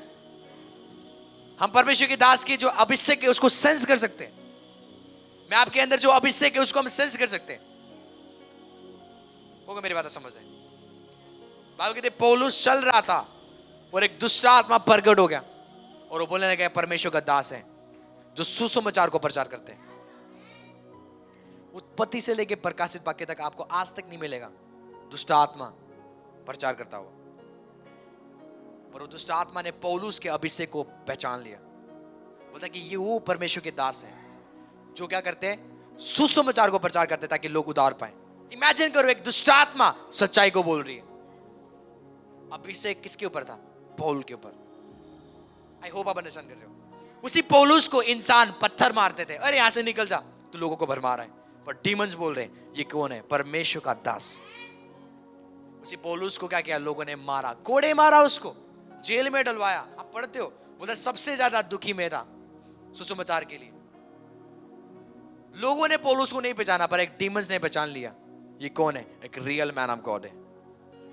हम परमेश्वर की दास की जो अभिषेक है उसको सेंस कर सकते हैं। मैं आपके अंदर जो अभिषेक है उसको हम सेंस कर सकते हैं। होगा मेरी बात समझ है? बाइबल कहते पौलुस चल रहा था और एक दुष्ट आत्मा प्रकट हो गया और वो बोलने लगा परमेश्वर का दास है जो सुसमाचार को प्रचार करते हैं। उत्पत्ति से लेकर प्रकाशित वाक्य तक आपको आज तक नहीं मिलेगा दुष्ट आत्मा प्रचार करता हुआ। पर वो दुष्ट आत्मा ने पौलुस के अभिषेक को पहचान लिया। बोलता कि ये वो परमेश्वर के दास हैं जो क्या करते हैं? सुसमाचार को प्रचार करते ताकि लोग उद्धार पाए। इमेजिन करो एक दुष्ट आत्मा सच्चाई को बोल रही है। अभिषेक किसके ऊपर था? पौलुस के ऊपर। आई होप आप अंडरस्टैंड कर रहे हो। उसी पौलुस को इंसान पत्थर मारते थे, अरे यहां से निकल जा, तो लोगों को भरमा रहा है। पर डीमंस बोल रहे हैं ये कौन है? परमेश्वर का दास। उसी पौलुस को क्या किया? लोगों ने मारा, कोड़े मारा, उसको जेल में डलवाया। आप पढ़ते हो, बोलते सबसे ज्यादा दुखी मेरा सुसमाचार के लिए। लोगों ने पौलुस को नहीं पहचाना पर एक डीमंस ने पहचान लिया ये कौन है? एक रियल मैन ऑफ गॉड है।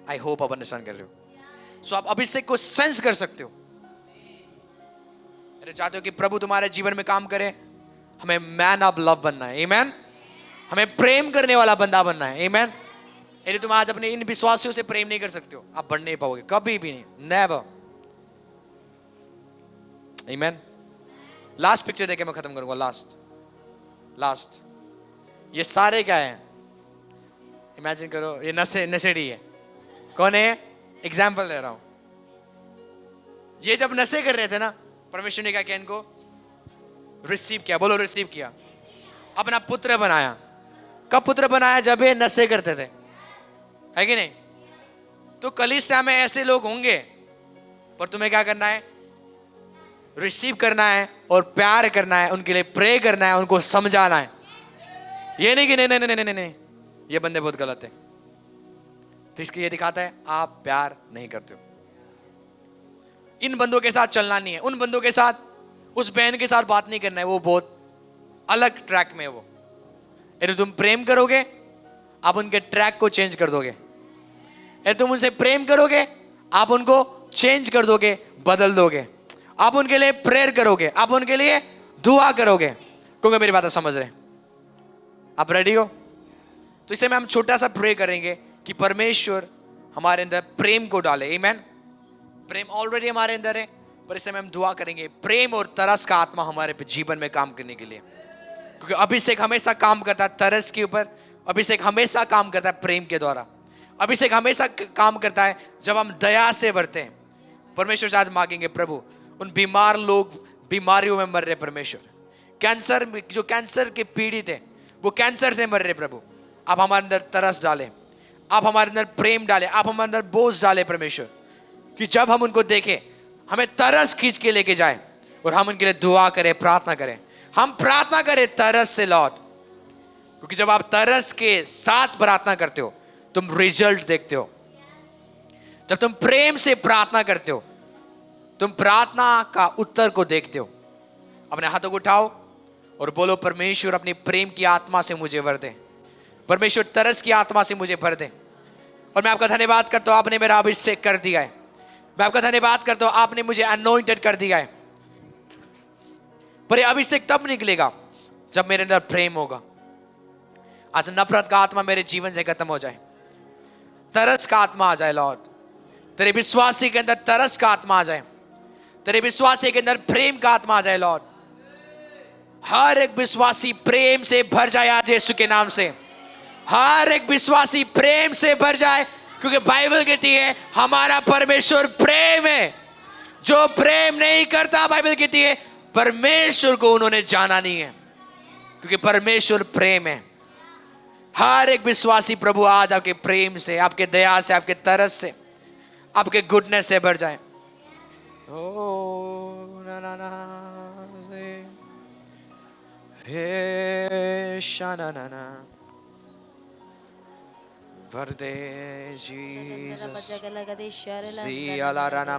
आई होप आप अंडरस्टैंड कर रहे हो। सो आप अभिषेक को सेंस कर सकते हो। अरे चाहते हो कि प्रभु तुम्हारे जीवन में काम करे? हमें मैन ऑफ लव बनना है। आमीन। हमें प्रेम करने वाला बंदा बनना है। आमीन। यदि तुम आज अपने इन विश्वासियों से प्रेम नहीं कर सकते हो आप बढ़ नहीं पाओगे कभी भी नहीं। नेवर। आमीन। लास्ट पिक्चर देके मैं खत्म करूंगा। लास्ट ये सारे क्या है? इमेजिन करो ये नशेड़ी है। कौन है? एग्जाम्पल दे रहा हूं। ये जब नशे कर रहे थे ना, परमेश्वर ने क्या किया? इनको रिसीव किया। बोलो रिसीव किया। अपना पुत्र बनाया। कब पुत्र बनाया? जब ये नशे करते थे, है कि नहीं? तो कलीसिया में ऐसे लोग होंगे पर तुम्हें क्या करना है? रिसीव करना है और प्यार करना है, उनके लिए प्रे करना है, उनको समझाना है। ये नहीं कि नहीं नहीं नहीं नहीं नहीं ये बंदे बहुत गलत है, तो इसके ये दिखाता है आप प्यार नहीं करते हो। इन बंदों के साथ चलना नहीं है, उन बंदों के साथ, उस बहन के साथ बात नहीं करना है, वो बहुत अलग ट्रैक में है वो। यदि तुम प्रेम करोगे आप उनके ट्रैक को चेंज कर दोगे। यदि तुम उनसे प्रेम करोगे आप उनको चेंज कर दोगे, बदल दोगे। आप उनके लिए प्रेयर करोगे, आप उनके लिए दुआ करोगे। क्योंकि मेरी बात समझ रहे हैं? आप रेडी हो? तो इसे में हम छोटा सा प्रे करेंगे कि परमेश्वर हमारे अंदर प्रेम को डाले। आमीन। प्रेम ऑलरेडी हमारे अंदर है पर इसे में हम दुआ करेंगे प्रेम और तरस का आत्मा हमारे पे जीवन में काम करने के लिए। क्योंकि अभिषेक हमेशा काम करता है तरस के ऊपर, अभिषेक हमेशा काम करता है प्रेम के द्वारा, अभिषेक हमेशा काम करता है जब हम दया से भरते हैं। परमेश्वर से आज मांगेंगे, प्रभु उन बीमार लोग बीमारियों में मर रहे, परमेश्वर कैंसर, जो कैंसर के पीड़ित है वो कैंसर से मर रहे, प्रभु आप हमारे अंदर तरस डालें, आप हमारे अंदर प्रेम डालें, आप हमारे अंदर बोझ डालें परमेश्वर, कि जब हम उनको देखें हमें तरस खींच के लेके जाए और हम उनके लिए दुआ करें, प्रार्थना करें, हम प्रार्थना करें तरस से लॉर्ड, क्योंकि जब आप तरस के साथ प्रार्थना करते हो तुम रिजल्ट देखते हो। जब तुम प्रेम से प्रार्थना करते हो तुम प्रार्थना का उत्तर को देखते हो। अपने हाथों को उठाओ और बोलो, परमेश्वर अपनी प्रेम की आत्मा से मुझे भर दे, परमेश्वर तरस की आत्मा से मुझे भर दे। और मैं आपका धन्यवाद करता हूं, आपने मेरा अभिषेक कर दिया है। मैं आपका धन्यवाद करता हूं, आपने मुझे अनॉइंटेड कर दिया है। पर यह अभिषेक तब निकलेगा जब मेरे अंदर प्रेम होगा। आज नफरत का आत्मा मेरे जीवन से खत्म हो जाए, तरस का आत्मा आ जाए लॉर्ड, तेरे विश्वासी के अंदर तरस का आत्मा आ जाए, तेरे विश्वासी के अंदर प्रेम का आत्मा आ जाए लॉर्ड। हर एक विश्वासी प्रेम से भर जाए आज यीशु के नाम से, हर एक विश्वासी प्रेम से भर जाए, क्योंकि बाइबल कहती है हमारा परमेश्वर प्रेम है। जो प्रेम नहीं करता, बाइबल कहती है परमेश्वर को उन्होंने जाना नहीं है, क्योंकि परमेश्वर प्रेम है। हर एक विश्वासी प्रभु आज आपके प्रेम से, आपके दया से, आपके तरस से, आपके गुडनेस से भर जाए। ओ ना ना ना हे शाना ना ना भर दे जीसस सी अला राना